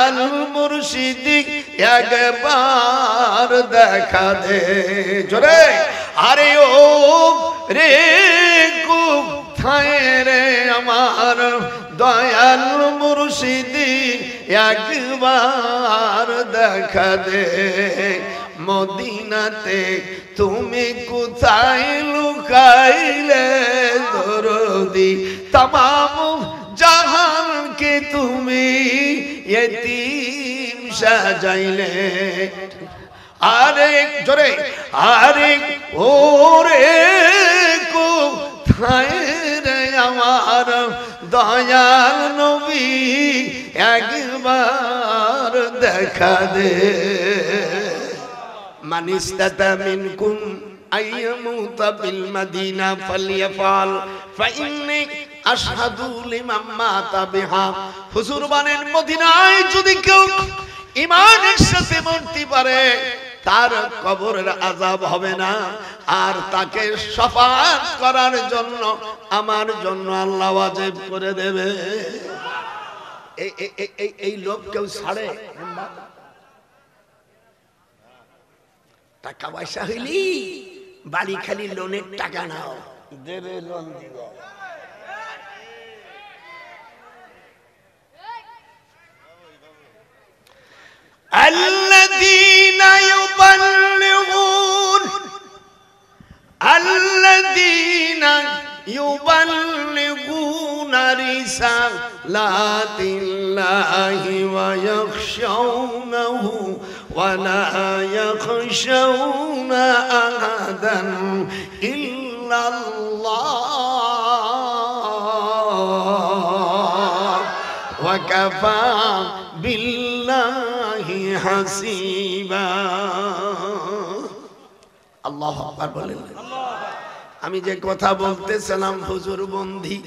দয়াল মুর্শিদি একবার দেখা দে জোরে আরে ও রে কোথায় রে আমার দয়াল মুর্শিদি একবার দেখা দে মদিনাতে তুমি কোথায় লুকাইলে দরদি तमाम जहान के তুমি यतीम সাজাইলে আরে জোরে আরে ওরে কোথায় রে আমার দয়াল নবী একবার দেখা দে মানিস্তাতা মিনকুম আইয়ামুতা বিল মদিনা ফালিয়াফাল ফাইন্নী আশহাদু লিমান মাতা বিহা হুজুর বলেন মদিনায় যদি কেউ ঈমানের সাথে মরতে পারে তার কবরের আযাব হবে না আর তাকে শাফাআত করার জন্য আমার জন্য আল্লাহ ওয়াজিব করে দেবে এই লোক কেউ ছাড়ে টাকা পয়সা হইলি বাড়ি খালি লোনের টাকা নাও দেবে লোন দিব الذين يبلغون رسالات الله ويخشونه ولا يخشون أحدا إلا الله وكفى بالله حسيبا الله أكبر বলেন আমি যে কথা বলতেছিলাম হুজুর বন্দী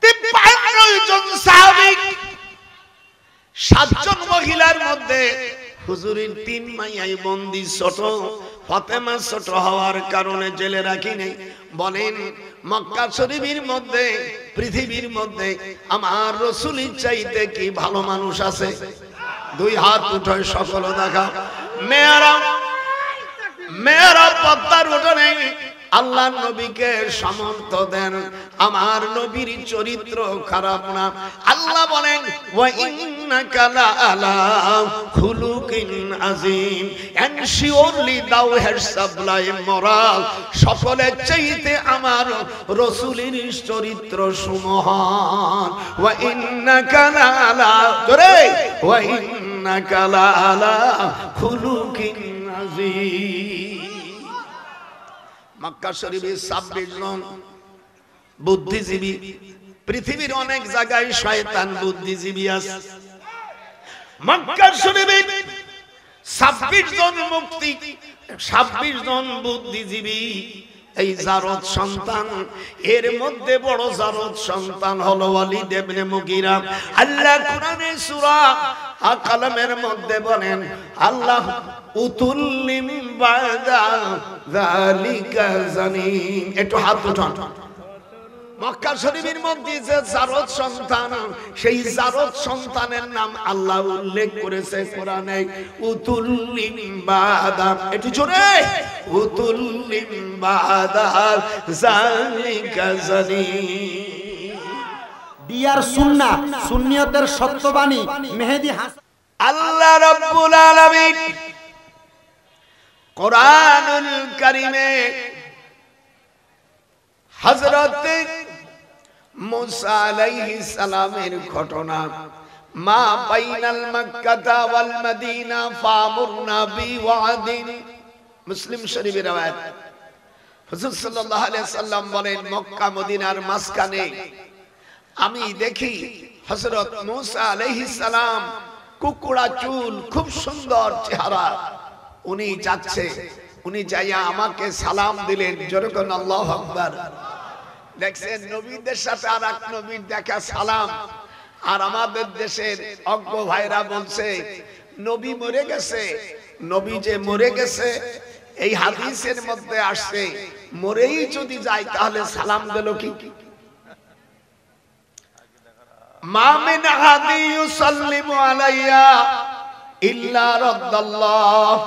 53 জন সাহাবী 7 জন মহিলার মধ্যে হুজুরের 3 মাইয়াই বন্দী ছোট ফাতেমা ছোট হওয়ার কারণে জেলে রাখি নাই বলেন মক্কা শরীফের মধ্যে পৃথিবীর মধ্যে আমার রাসূলের চাইতে কি ভালো মানুষ আছে দুই হাত উঠায় সকল দেখা মেয়েরা পদ্মার উঠোনে আল্লাহ নবীকে সামর্থ্য দেন আমার নবীর চরিত্র খারাপ না আল্লাহ বলেন ওয়া ইন্নাকা লাআলা খুলুকিন আযীম এন্ড শিওরলি দাও হ্যাডস সাবলাইম মোরাল সকলের চাইতে আমার রাসূলের চরিত্র সুমহান ওয়া ইন্নাকা লাআলা জোরে ওয়া ইন্নাকা লাআলা খুলুকিন আযীম মক্কা শরীফে 26 জন বুদ্ধিজীবী পৃথিবীর অনেক জায়গায় শয়তান বুদ্ধিজীবী আছে মক্কা শরীফে 26 জন মুক্তি 26 জন বুদ্ধিজীবী এই জারদ সন্তান এর মধ্যে বড় জারদ সন্তান হলো ওয়ালিদ ইবনে মুগীরা আল্লাহ কোরআনে সূরা আল-কালামের মধ্যে বলেন আল্লাহ উতুল্লিম বাদা যালিকা জানিম একটু হাত উঠান মক্কা শরীফের মধ্যে যে জারদ সন্তান সেই জারদ সন্তানের নাম আল্লাহ উল্লেখ করেছে কোরআনে উতুল্লিম বাদা একটু জোরে উতুল্লিম বাদা যালিকা জানিম বিয়ার সুন্নাহ সুন্নিয়তের সত্যবাণী মেহেদী হাসান আল্লাহ রাব্বুল আলামিন কোরআনুল কারীমে হযরত মুসা আলাইহিস সালামের ঘটনা মা বাইনাল মক্কা ওয়াল মদিনা ফামুরনা বিওয়াদিন মুসলিম শরীফের রওয়ায়াত হুজুর সাল্লাল্লাহু আলাইহি সাল্লাম বলেন মক্কা মদিনার মাঝখানে আমি দেখি হযরত মুসা আলাইহিস সালাম কুকুড়া চুল খুব সুন্দর চেহারা উনি যাচ্ছে উনি যাইয়া আমাকে সালাম দিলেন জোরে কোন আল্লাহু আকবার দেখছেন নবীদের সাথে আরেক নবীর দেখা সালাম আর আমাদের দেশের অজ্ঞ ভাইরা বলছে নবী মরে গেছে নবী যে মরে গেছে এই হাদিসের মধ্যে আসছে মরেই যদি যায় তাহলে সালাম দিল কি মা মিন আহাদি ইউসাল্লিমু আলাইয়া ইল্লা রাদ্দাল্লাহ।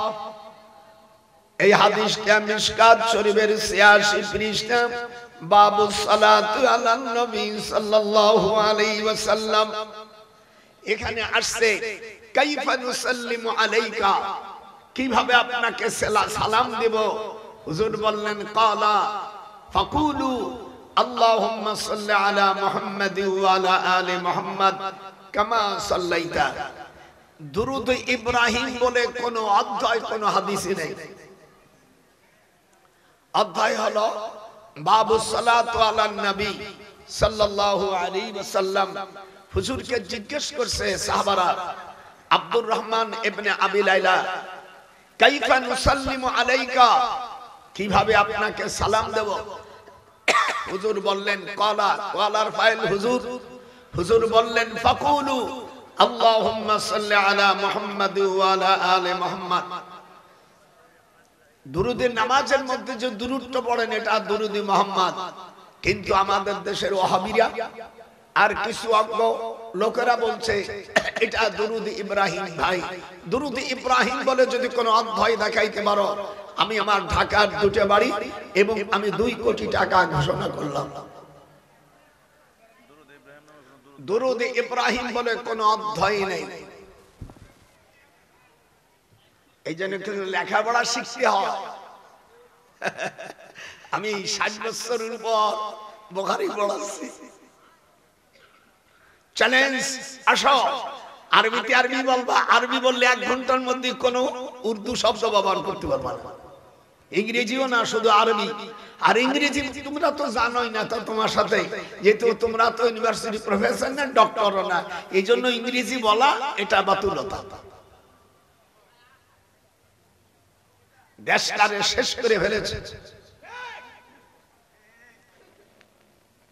এই হাদিসটা মিশকাত শরীফের 86 পৃষ্ঠা, বাবু সালাতু আলান নবী সাল্লাল্লাহু আলাইহি ওয়াসাল্লাম। এখানে আসছে কাইফা নুসাল্লিমু আলাইকা, কিভাবে আপনাকে সালাম দেব। হুজুর বললেন ক্বালা ফাকুলু আল্লাহুম্মা সাল্লি আলা মুহাম্মাদ ওয়া আলা আলি মুহাম্মাদ কামা সাল্লাইতা। দুরূদ ইব্রাহিম বলে কোন অধ্যায়, কোন হাদিসে নেই। অধ্যায় হলো বাবু সালাতু আলান নবী সাল্লাল্লাহু আলাইহি ওয়াসাল্লাম। হুজুরকে জিজ্ঞেস করছে সাহাবারা, আব্দুর রহমান ইবনে আবি লাইলা, কাইফা নুসাল্লিমু আলাইকা, কিভাবে আপনাকে সালাম দেব। হুজুর বললেন ক্বালা, ক্বালার ফাইল হুজুর। হুজুর বললেন ফাকুলু আল্লাহুম্মা সাল্লি আলা মুহাম্মাদ ওয়া আলা আলি মুহাম্মাদ। দুরুদের নামাজের মধ্যে যে দুরূদটা পড়েন এটা দুরুদি মুহাম্মদ, কিন্তু আমাদের দেশের ওয়াহাবিরা আর কিছু অজ্ঞ লোকেরা বলছে এটা দুরুদি ইব্রাহিম। ভাই, দুরুদি ইব্রাহিম বলে যদি কোনো অধ্যায় দেখাইতে পারো, আমি আমার ঢাকার দুটো বাড়ি এবং আমি 2 কোটি টাকা ঘোষণা করলাম। দুরুদি ইব্রাহিম বলে কোনো অধ্যায় নেই। এই জন্য লেখাপড়া শিখতে হয়। আমি 60 বছরের উপর বুখারী পড়াচ্ছি। চ্যালেঞ্জ, আসো আরবিতে আরবি বলবা। আরবি বললে 1 ঘন্টার মধ্যে কোনো উর্দু শব্দ ব্যবহার করতে পারবা না, ইংরেজিও না, শুধু আরবি। আর ইংরেজি তোমরা তো জানোই না, তো তোমার সাথে যেহেতু তোমরা তো ইউনিভার্সিটি প্রফেসর না, ডক্টরও না, এই জন্য ইংরেজি বলা এটা বাতুলতা। দেশটারে শেষ করে ফেলেছে।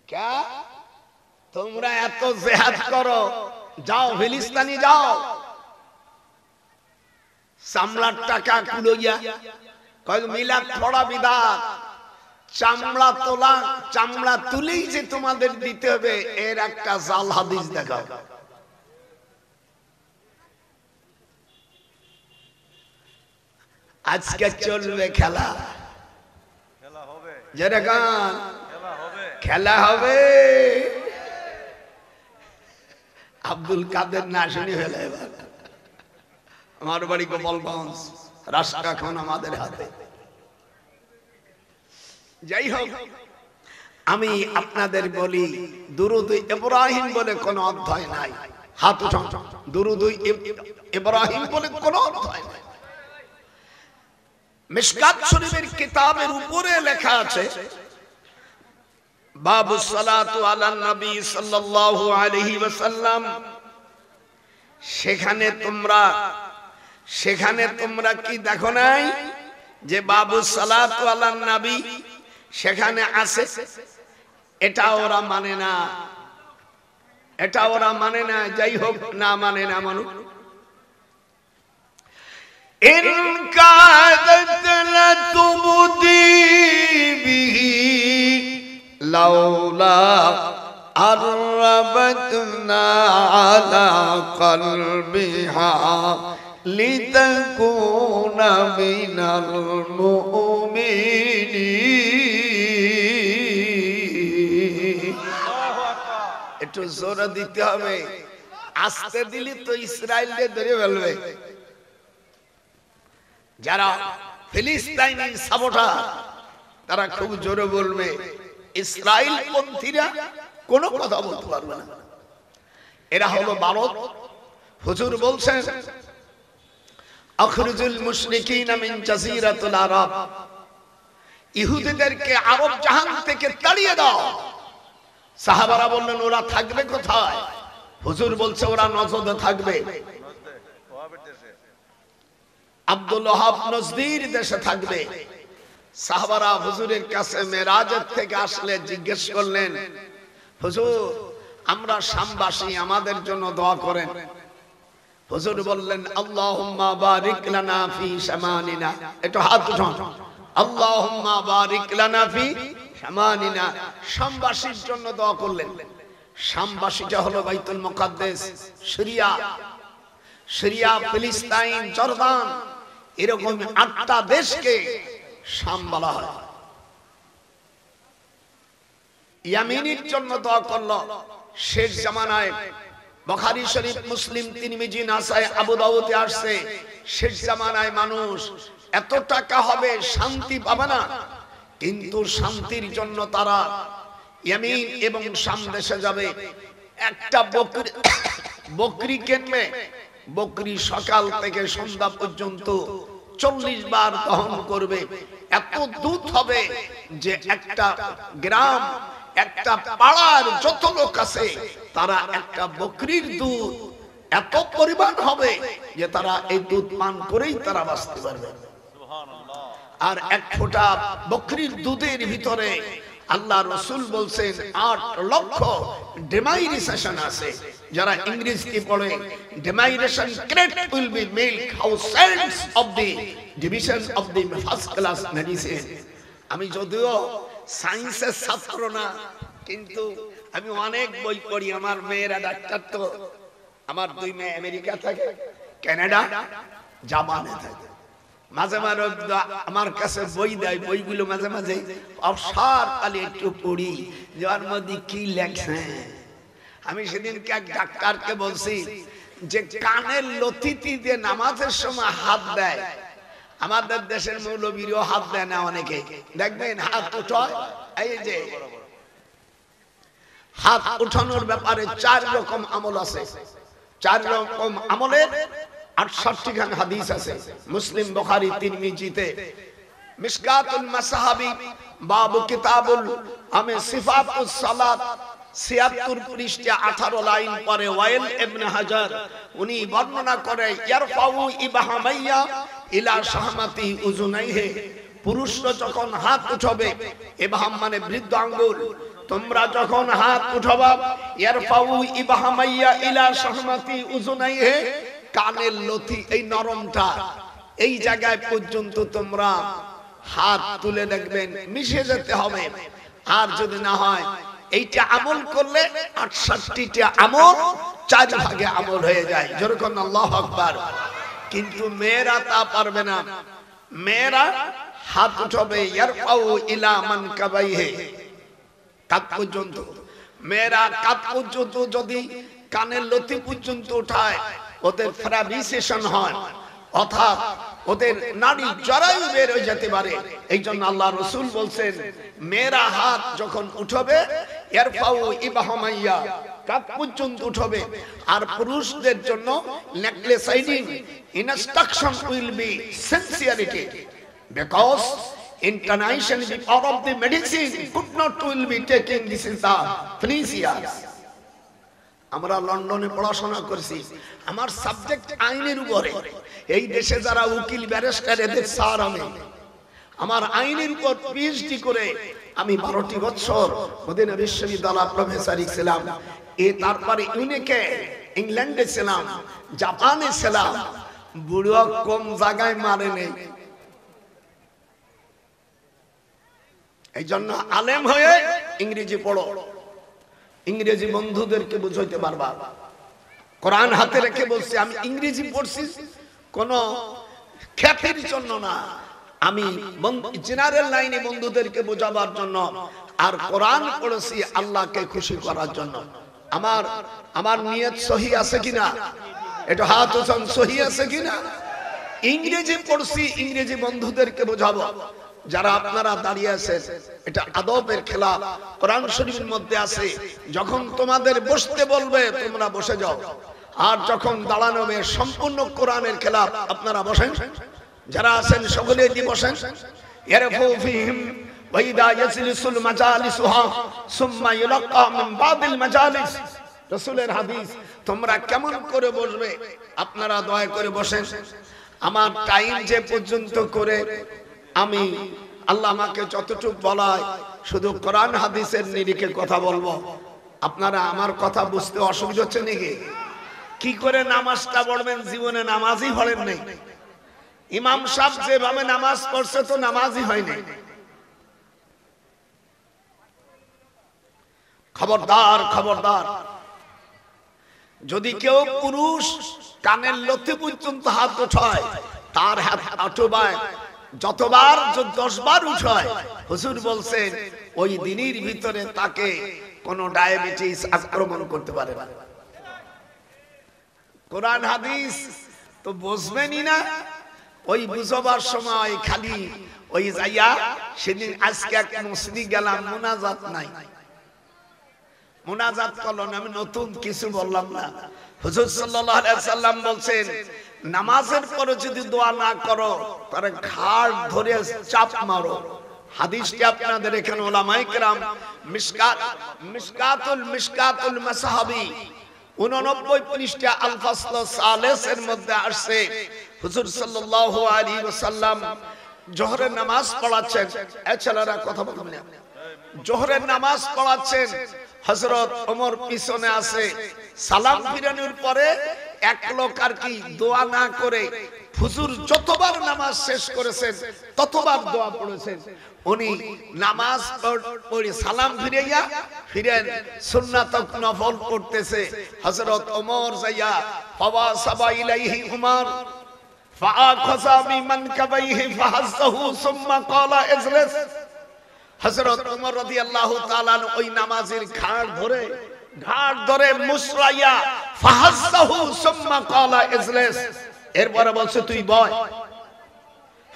কে তোমরা এত জিহাদ করো, যাও ফিলিস্তিনে যাও, চামড়ার টাকা কুড়িয়া কয় মিলাদ পড়া বিদাত, চামড়া তোলা, চামড়া তুলেই যে তোমাদের দিতে হবে এর একটা জাল হাদিস দেখাও। আজকে চলবে খেলা, যেরকম খেলা হবে। আব্দুল কাদের না শুনি ফেলে এবার। আমার বাড়ি গোপালগঞ্জ, রাস্তা এখন আমাদের হাতে। যাই হোক, আমি আপনাদের বলি দুরূদ ইব্রাহিম বলে কোন অধ্যায় নাই। হাত উঠান, দুরূদ ইব্রাহিম বলে কোন অধ্যায় নাই। মিশকাত শরীফের কিতাবের উপরে লেখা আছে বাবু সালাতু আলান নবী সাল্লাল্লাহু আলাইহি ওয়াসাল্লাম। সেখানে তোমরা কি দেখো নাই যে বাবু সালাতু আলান নবী সেখানে আছে? এটা ওরা মানে না, এটা ওরা মানে না। যাই হোক, না মানে না মানুষ। إن كادت لتبدي به لولا أربتنا على قلبها لتكون من المؤمنين। একটু জোর দিতে হবে, আস্তে দিলি তো ইসরায়েলকে ধরে ফেলবে। যারা ফিলিস্তিনি সাপোর্টার তারা খুব জোরে বলবে, ইসরায়েল পন্থীরা কোনো কথা বলতে পারবে না। এরা হলো ভারত। হুজুর বলছেন আখরিজুল মুশরিকিনা মিন জাজিরাতুল আরব, ইহুদিদেরকে আরব জাহান থেকে তাড়িয়ে দাও। সাহাবারা বললেন ওরা থাকবে কোথায়? হুজুর বলছে ওরা নজদে থাকবে, আব্দুল ওয়াহাব নজদির দেশে থাকবে। সাহাবারা হুজুরের কাছে মেরাজের থেকে আসলে জিজ্ঞেস করলেন, হুজুর আমরা শামবাসী, আমাদের জন্য দোয়া করেন। হুজুর বললেন আল্লাহুম্মা বারিক লানা ফি শামানিনা। একটু হাত উঠান, আল্লাহুম্মা বারিক লানা ফি শামানিনা। শামবাসীর জন্য দোয়া করলেন। শামবাসীটা হলো বাইতুল মুকাদ্দাস, সিরিয়া, সিরিয়া, ফিলিস্তিন, জর্দান, এরকম 8টা দেশকে শাম বলা হয়। ইয়ামিনের জন্য দোয়া করলো। শেষ জামানায় বুখারী শরীফ, মুসলিম, তিরমিজি, নাসাই, আবু দাউদে আসছে, শেষ জামানায় মানুষ এত টাকা হবে শান্তি পাবে না, কিন্তু শান্তির জন্য তারা ইয়ামিন এবং শাম দেশে যাবে। একটা বকরি কিনবে, বকরি সকাল থেকে সন্ধ্যা পর্যন্ত 40 বার দহন করবে। এত দুধ হবে যে একটা গ্রাম, একটা পাড়ার যত লোক আছে তারা একটা বকরির দুধ এত পরিমাণ হবে যে তারা এই দুধ পান করেই তারা বাঁচতে পারবে। আর এক ফোঁটা বকরির দুধের ভিতরে আল্লাহ রাসূল বলছেন 8 লক্ষ ডেমাইরেশন আছে। যারা ইংরেজি পড়ে, demarcation create will be milk thousands of the division of the first class medicine. আমি যদিও সায়েন্সের ছাত্র না, কিন্তু আমি অনেক বই পড়ি। আমার মেয়েরা ডাক্তার, তো আমার 2 মেয়ে আমেরিকা থাকে, কানাডা, জাপানে থাকে। মাঝে মাঝে আমার কাছে বই দেয়, বইগুলো মাঝে মাঝে অবসর কালে একটু পড়ি, যার মধ্যে কি লেখছে। আমি সেদিনকে এক ডাক্তারকে বলছি যে কানের লতিটি দিয়ে নামাজের সময় হাত দেয়, আমাদের দেশের মৌলবীরও হাত দেয় না, অনেকে দেখবেন হাত উঠায়। এই যে হাত উঠানোর ব্যাপারে 4 রকম আমল আছে। 4 রকম আমলের 68 খান হাদিস আছে মুসলিম, বুখারী, তিরমিজিতে। মিশকাতুল মাসাহাবি বাবু কিতাবুল আমে সিফাতুস সালাত 76 পৃষ্ঠা 18 লাইন পরে ওয়াইল ইবনে হাজার উনি বর্ণনা করে ইয়ারফাউ ইবহামাইয়া ইলা শাহমাতি উজুনাইহি, পুরুষরা যখন হাত উঠাবে, ইবহাম মানে বৃদ্ধ আঙ্গুল, তোমরা যখন হাত উঠাবা, ইয়ারফাউ ইবহামাইয়া ইলা শাহমাতি উজুনাইহি, কানের লতি এই নরমটা এই জায়গায় পর্যন্ত তোমরা হাত তুলে দেখবেন মিশে যেতে হবে। আর যদি না হয়, এইটা আমল করলে 68টা আমল 4 ভাগে আমল হয়ে যায়। যেরকম আল্লাহু আকবার। কিন্তু মেয়েরা তা পারবে না। মেয়েরা হাত উঠাবে ইয়ারফাউ ইলা মানকাবাইহি, কাঁধ পর্যন্ত। মেয়েরা কাঁধ পর্যন্ত যদি কানের লতি পর্যন্ত উঠায়, ওদের ফ্রাভিসেশন হয়, অর্থাৎ ওদের নাড়ি জরায়ু বের হয়ে যেতে পারে। এই জন্য আল্লাহ রাসূল বলছেন মেয়েরা হাত যখন উঠাবে ইয়ারফাউ ইবহামাইয়া, কাঁধ পর্যন্ত উঠাবে। আর পুরুষদের জন্য নেকলেসাইডিং instruction will be sincerity, because international the power of the medicine could not will be taking. This is the Phoenicians. আমরা লন্ডনে পড়াশোনা করছি, আমার সাবজেক্ট আইনের উপরে। এই দেশে যারা উকিল, ব্যারিস্টার, এদের স্যার আমি। আমার আইনের উপর পিএইচডি করে আমি 12টি বছর মদিনা বিশ্ববিদ্যালয়ে প্রফেসর ছিলাম। তারপরে ইউনিকে ইংল্যান্ডে ছিলাম, জাপানে ছিলাম। বুড়ো কম জায়গায় মারে নেই। এই জন্য আলেম হয়ে ইংরেজি পড়ো, ইংরেজি বন্ধুদেরকে বুঝাইতে পারবা। কোরআন হাতে রেখে বলছি আমি ইংরেজি পড়ছি কোন খ্যাতির জন্য না, আমি জেনারেল লাইনে বন্ধুদেরকে বোঝাবার জন্য। আর কোরআন পড়েছি আল্লাহকে খুশি করার জন্য। আমার নিয়ত সহি আছে কিনা, এটা হাত উঠান, সহি আছে কিনা। ইংরেজি পড়ছি ইংরেজি বন্ধুদেরকে বোঝাবো। যারা আপনারা দাঁড়িয়ে আছেন, এটা আদবের খেলাফ। কোরআন শরীফের মধ্যে আছে যখন তোমাদের বসতে বলবে তোমরা বসে যাও, আর যখন দাঁড়ানো হবে সম্পূর্ণ কোরআনের খেলাফ। আপনারা বসেন, যারা আছেন সকলে দি বসেন। ইয়ারফু ফিহিম ওয়া ইদা ইয়াজলিসুল মাজালিসুহা সুম্মা ইউলাক্কা মিন বাদিল মাজালিস। রাসূলের হাদিস। তোমরা কেমন করে বসবে আপনারা দয়া করে বসেন। আমার টাইম যে পর্যন্ত করে আমি আল্লাহ আমাকে যতটুকু বলায় শুধু কোরআন হাদিসের নিরিখে কথা বলবো। আপনারা আমার কথা বুঝতে অসুবিধা হচ্ছে নাকি? কি করে নামাজটা পড়বেন? জীবনে নামাজই পড়েন নাই। ইমাম সাহেব যেভাবে নামাজ পড়ছে তো নামাজই হয়নি। খবরদার খবরদার, যদি কেউ পুরুষ কানের লতি পর্যন্ত হাত উঠায়, তার হাত আটবায় যতবার 10 বার উঠায়, হুজুর বলছেন ওই দিনের ভিতরে তাকে কোন ডায়াবেটিস আক্রমণ করতে পারে না। কোরআন হাদিস তো বুঝবেনই না, ওই বুঝবার সময় খালি ওই যাইয়া সেদিন আজকে এক মসজিদে গেলাম, মুনাজাত নাই, মুনাজাত করলেন, আমি নতুন কিছু বললাম না। হুজুর সাল্লাল্লাহু আলাইহি সাল্লাম বলছেন নামাজের পরে যদি দোয়া না করো তাহলে ঘাড় ধরে চাপ মারো। হাদিসটি আপনাদের এখানে উলামায়ে কেরাম মিশকাতুল মাসাহাবি 89 পৃষ্ঠা আল ফাসল সালিস এর মধ্যে আসছে, হুজুর সাল্লাল্লাহু আলাইহি ওয়াসাল্লাম জোহরের নামাজ পড়াচ্ছেন। এই ছেলেরা কথা বলবেন না, জোহরের নামাজ পড়াচ্ছেন, হযরত ওমর পিছনে আছে। সালাম ফিরানোর পরে এক লোক আর কি দোয়া না করে হুজুর যতবার নামাজ শেষ করেছেন ততবার দোয়া পড়েছেন। উনি নামাজ পড়ে সালাম ফিরাইয়া ফিরেন সুন্নাত নফল পড়তেছে। হযরত ওমর যাইয়া ফাওয়া সাবা ইলাইহি উমর ফাআখাযা বিমানকাবাইহি ফাহাসাহু সুম্মা ক্বালা ইজলিস। হযরত ওমর রাদিয়াল্লাহু তাআলা ওই নামাজের ঘাড় ধরে মুসরাইয়া ফাহাসাহু সুম্মা ক্বালা ইজলিস, এরপরে বলছে তুই বয়।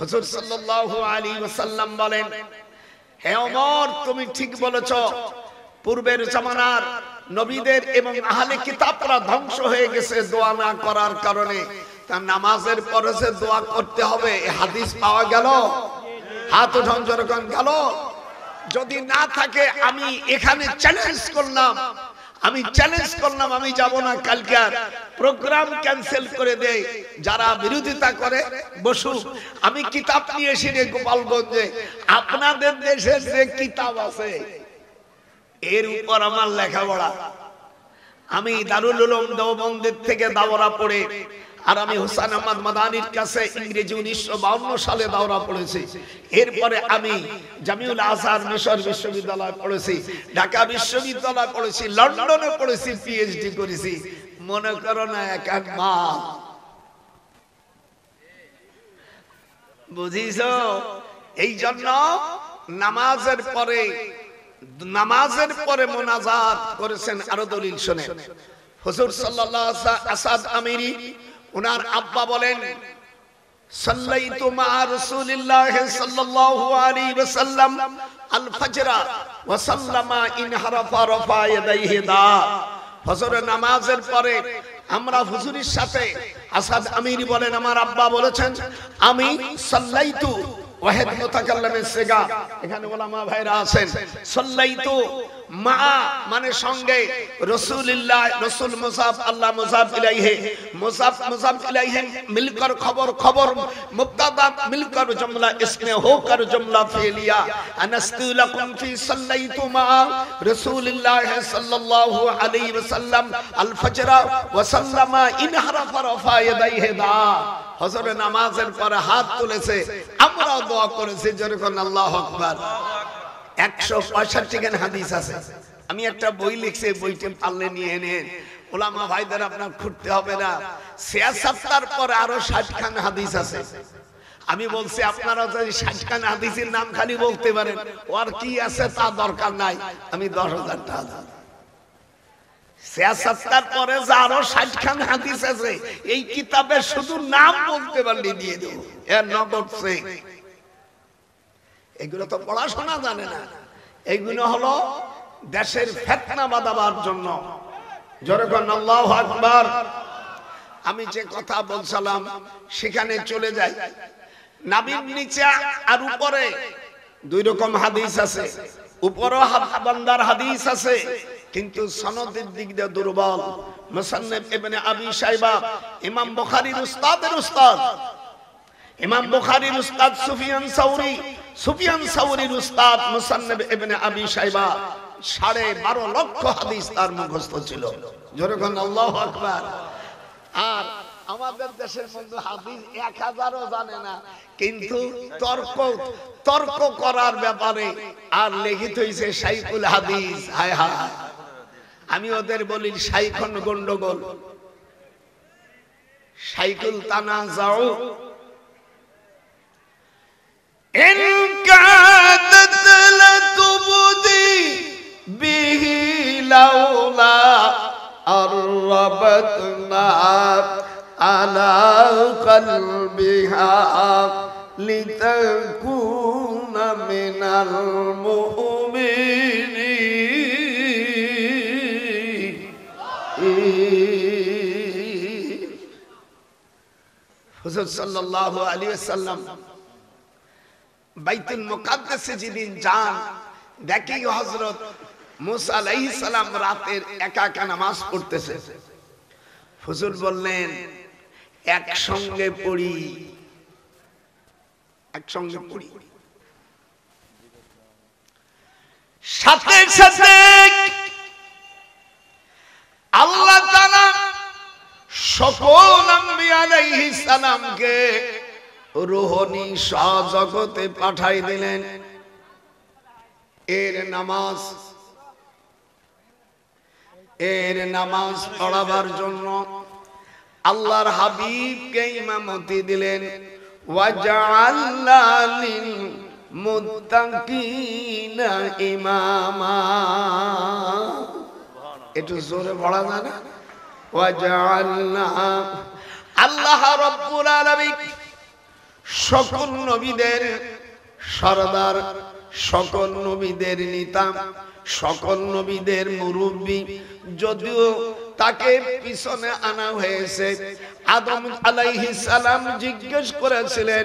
হুজুর সাল্লাল্লাহু আলাইহি ওয়াসাল্লাম বলেন, হে ওমর তুমি ঠিক বলেছ, পূর্বের জামানার নবীদের এবং আহলে কিতাবরা ধ্বংস হয়ে গেছে দোয়া না করার কারণে। তা নামাজের পরে যে দোয়া করতে হবে এই হাদিস পাওয়া গেল? হাত উঠান যখন গেল। যদি না থাকে আমি এখানে চ্যালেঞ্জ করলাম, আমি যাব না, কালকে প্রোগ্রাম ক্যান্সেল করে দেই। যারা বিরোধিতা করে বসু, আমি কিতাব নিয়ে এসে গোপালগঞ্জে আপনাদের দেশের যে কিতাব আছে এর উপর আমার লেখাপড়া। আমি দারুল উলুম দেওবন্দের থেকে দাওরা পড়ে, আর আমি হুসাইন আহমদ মাদানির কাছে ইংরেজি 1952 সালে দাওরা পড়েছি। এরপরে আমি জামিউল আজহার মিশর বিশ্ববিদ্যালয় পড়েছি, ঢাকা বিশ্ববিদ্যালয় পড়েছি, লন্ডনে পড়েছি, পিএইচডি করেছি। মনে করো না এক মা, বুঝিছো? এই জন্য নামাজের পরে মুনাজাত করেছেন। আরো দলিল শুনেন, হুজুর সাল্লাল্লাহু আলাইহি ওয়াসাল্লাম আসাদ আমিরি উনার আব্বা বলেন, সাল্লাইতু মা রাসূলিল্লাহ সাল্লাল্লাহু আলাইহি ওয়াসাল্লাম আল ফজরা ওয়া সাল্লামা ইন হারাফা রাফা ইয়াদাইহি দা। ফজরের নামাজের পরে আমরা হুজুরের সাথে, আসাদ আমিরি বলেন আমার আব্বা বলেছেন, আমি সাল্লাইতু ওয়াহিদ মুতাকাল্লিমের সিগা, এখানে ওলামা ভাইরা আছেন, সাল্লাইতু মা মানে সঙ্গে, রাসূলুল্লাহ রাসূল মুসাফ আল্লাহ মুসাফ ইলাইহি, মুসাফ ইলাইহি মিলকর খবর মুবতাদা মিলকর জুমলা ইসমে হোকর জুমলা ফেলিয়া। আনাস্তু লাকুম ফি সাল্লাইতু মা রাসূলুল্লাহ সাল্লাল্লাহু আলাইহি ওয়াসাল্লাম আল ফজরা ওয়া সাল্লামা ইন হারাফা রাফা ইয়াদাইহি দা। হযরত নামাজের পরে হাত তুলেছে, আমরাও দোয়া করেছি, যেরকম আল্লাহু আকবার। 165 খান হাদিস আছে। আমি একটা বই লিখছি, বইটা পারলে নিয়ে নেন, ওলামা ভাইদের আপনার খুঁজতে হবে না। 76 পরে আরো 60 খান হাদিস আছে। আমি বলছি আপনারা যদি 60 খান হাদিসের নাম খালি বলতে পারেন, ওর কি আছে তা দরকার নাই, আমি 10,000 টাকা। 76 পরে যে আরো 60 খান হাদিস আছে, এই কিতাবের শুধু নাম বলতে পারলে দিয়ে দেব, এর নগদ চেক। এগুলো তো পড়াশোনা জানে না, এগুলো হলো দেশের ফিতনা বাঁধাবার জন্য। যেরকম আল্লাহু আকবার। আমি যে কথা বলছিলাম সেখানে চলে যাই। নাভির নিচে আর উপরে 2 রকম হাদিস আছে, উপরেও বান্দার হাদিস আছে, কিন্তু সনদের দিক দিয়ে দুর্বল। মুসান্নাফ ইবনে আবি শাইবা, ইমাম বুখারীর উস্তাদের উস্তাদ, ইমাম বুখারীর উস্তাদ সুফিয়ান সাউরীর উস্তাদ মুসান্নাফ ইবনে আবি শাইবা, 12.5 লক্ষ হাদিস তার মুখস্থ ছিল। যেরকম আল্লাহু আকবার। আর আমাদের দেশের মধ্যে হাদিস 1000ও জানে না, কিন্তু তর্ক করার ব্যাপারে আর লিখিত হইছে শাইখুল হাদিস। হায় হায়, আমি ওদের বলি সাইখন গন্ডগোল, সাইকুল তানা যাও ইন কাদাত লাতুবদি বিহি লাউলা আরবাতনা আলা কলবিহা লিতাকুনা মিনাল মুমিনিন। হুজুর সাল্লাল্লাহু আলাইহি ওয়াসাল্লাম বাইতুল মুকাদ্দাসে যেদিন যান, দেখি হযরত মুসা আলাইহিস সালাম রাতের একা একা নামাজ পড়তেছে। হুজুর বললেন একসঙ্গে পড়ি, একসঙ্গে পড়ি। সাথে সাথে আল্লাহ তাআলা সকল আম্বিয়া আলাইহিস সালামকে রূহানি জগতে পাঠাই দিলেন এর নামাজ পড়াবার জন্য। আল্লাহর হাবিবকে ইমামতি দিলেন। ওয়াজআলনা লিল মুত্তাকিনা ইমামা, একটু জোরে পড়া যায় না? ওয়াজআলনা, আল্লাহ রাব্বুল আলামিন সকল নবীদের সরদার, সকল নবীদের নেতা, সকল নবীদের মুরব্বী, যদিও তাকে পিছনে আনা হয়েছে। আদম আলাইহিস সালাম জিজ্ঞেস করেছিলেন,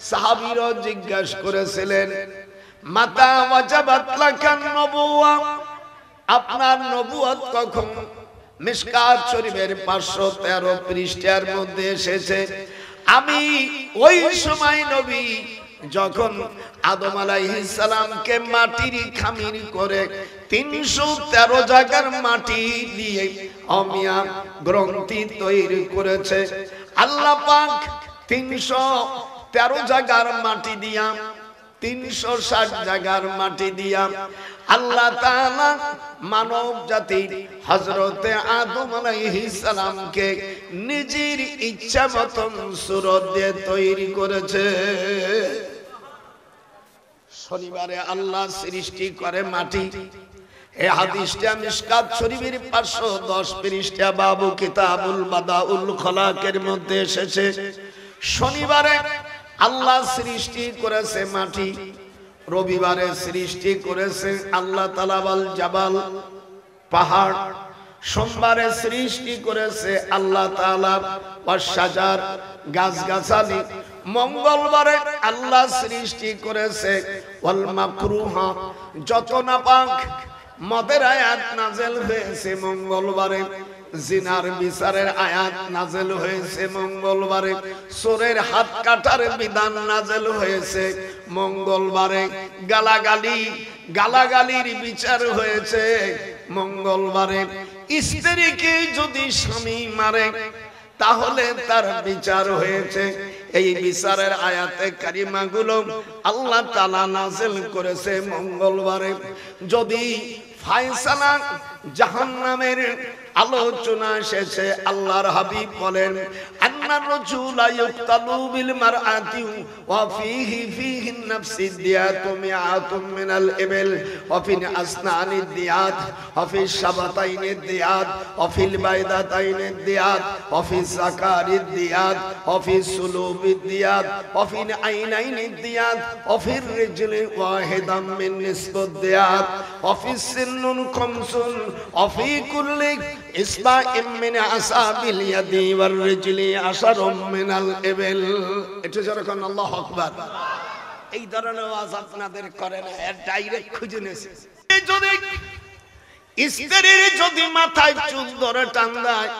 সাহাবীরা জিজ্ঞেস করেছিলেন, মাতা ওয়াজাবাত লাকান নবুওয়া, আপনার নবুয়ত কখন? মিশকাত শরীফের 513 পৃষ্ঠার মধ্যে এসেছে, আমি ওই সময় নবী যখন আদম আলাইহিস সালামকে মাটির খামির করে 313 জায়গার মাটি দিয়ে অমিয়া গ্রন্থি তৈরি করেছে। আল্লাহ পাক 313 জায়গার মাটি দিয়া, 360 জায়গার মাটি দিয়া আল্লাহ তাআলা মানব জাতি হযরতে আদম আলাইহিস সালামকে নিজের ইচ্ছা মতন সুরত দিয়ে তৈরি করেছে। শনিবারে আল্লাহ সৃষ্টি করে মাটি, এই হাদিসটা মিশকাত শরীফের 510 পৃষ্ঠা বাবু কিতাবুল বাদাউল খলাকের মধ্যে এসেছে। শনিবারে আল্লাহ সৃষ্টি করেছে মাটি, রবিবারে সৃষ্টি করেছে আল্লাহ তাআলা বাল জাবাল পাহাড়, সোমবারে সৃষ্টি করেছে আল্লাহ তাআলা ওয়াশজার গাছগাছালি, মঙ্গলবারে আল্লাহ সৃষ্টি করেছে ওয়াল মাকরুহা, যত নাপাক মদের আয়াত নাযিল হয়েছে মঙ্গলবারে, জিনার বিচারের আয়াত নাযিল হয়েছে মঙ্গলবারে, চোরের হাত কাটার বিধান নাযিল হয়েছে মঙ্গলবারে, গালাগালির বিচার হয়েছে মঙ্গলবারে, স্ত্রীকে যদি স্বামী মারে তাহলে তার বিচার হয়েছে। এই বিচারের আয়াতে কারিমাগুলো আল্লাহ তাআলা নাযিল করেছে মঙ্গলবারে। যদি ফায়সালা জাহান্নামের আলোচনা শেষে আল্লাহর হাবিব বলেন, আন্নার রাজুলা ইউক্তালু বিল মারআতি ওয়া ফিহি নাফসিদ দিয়াতু মিআতুম মিনাল ইবিল ওয়া ফি আসনানিদ দিয়াত ওয়া ফি শাবাতাইনিদ দিয়াত ওয়া ফিল বাইদাতাইনিদ দিয়াত ওয়া ফি যাকারিদ দিয়াত ওয়া ফি সুলুবিদ দিয়াত ওয়া ফি আইনাইনিদ দিয়াত ওয়া ফির রিজলি ওয়াহিদাম মিন নিসবুদ দিয়াত ওয়া ফি সিন্নুন খামসুন ওয়া ফি কুল্লি ইসবাইম মিন আসাবিল ইয়াদি ওয়ার রিজলি আশারুম মিনাল ইবিল। এটা যখন আল্লাহু আকবার, এই ধরনের ওয়াজ আপনাদের করে না, এর ডাইরেক্ট খুঁজে নেছে। যদি স্ত্রীর যদি মাথায় চুল ধরে টান দেয়,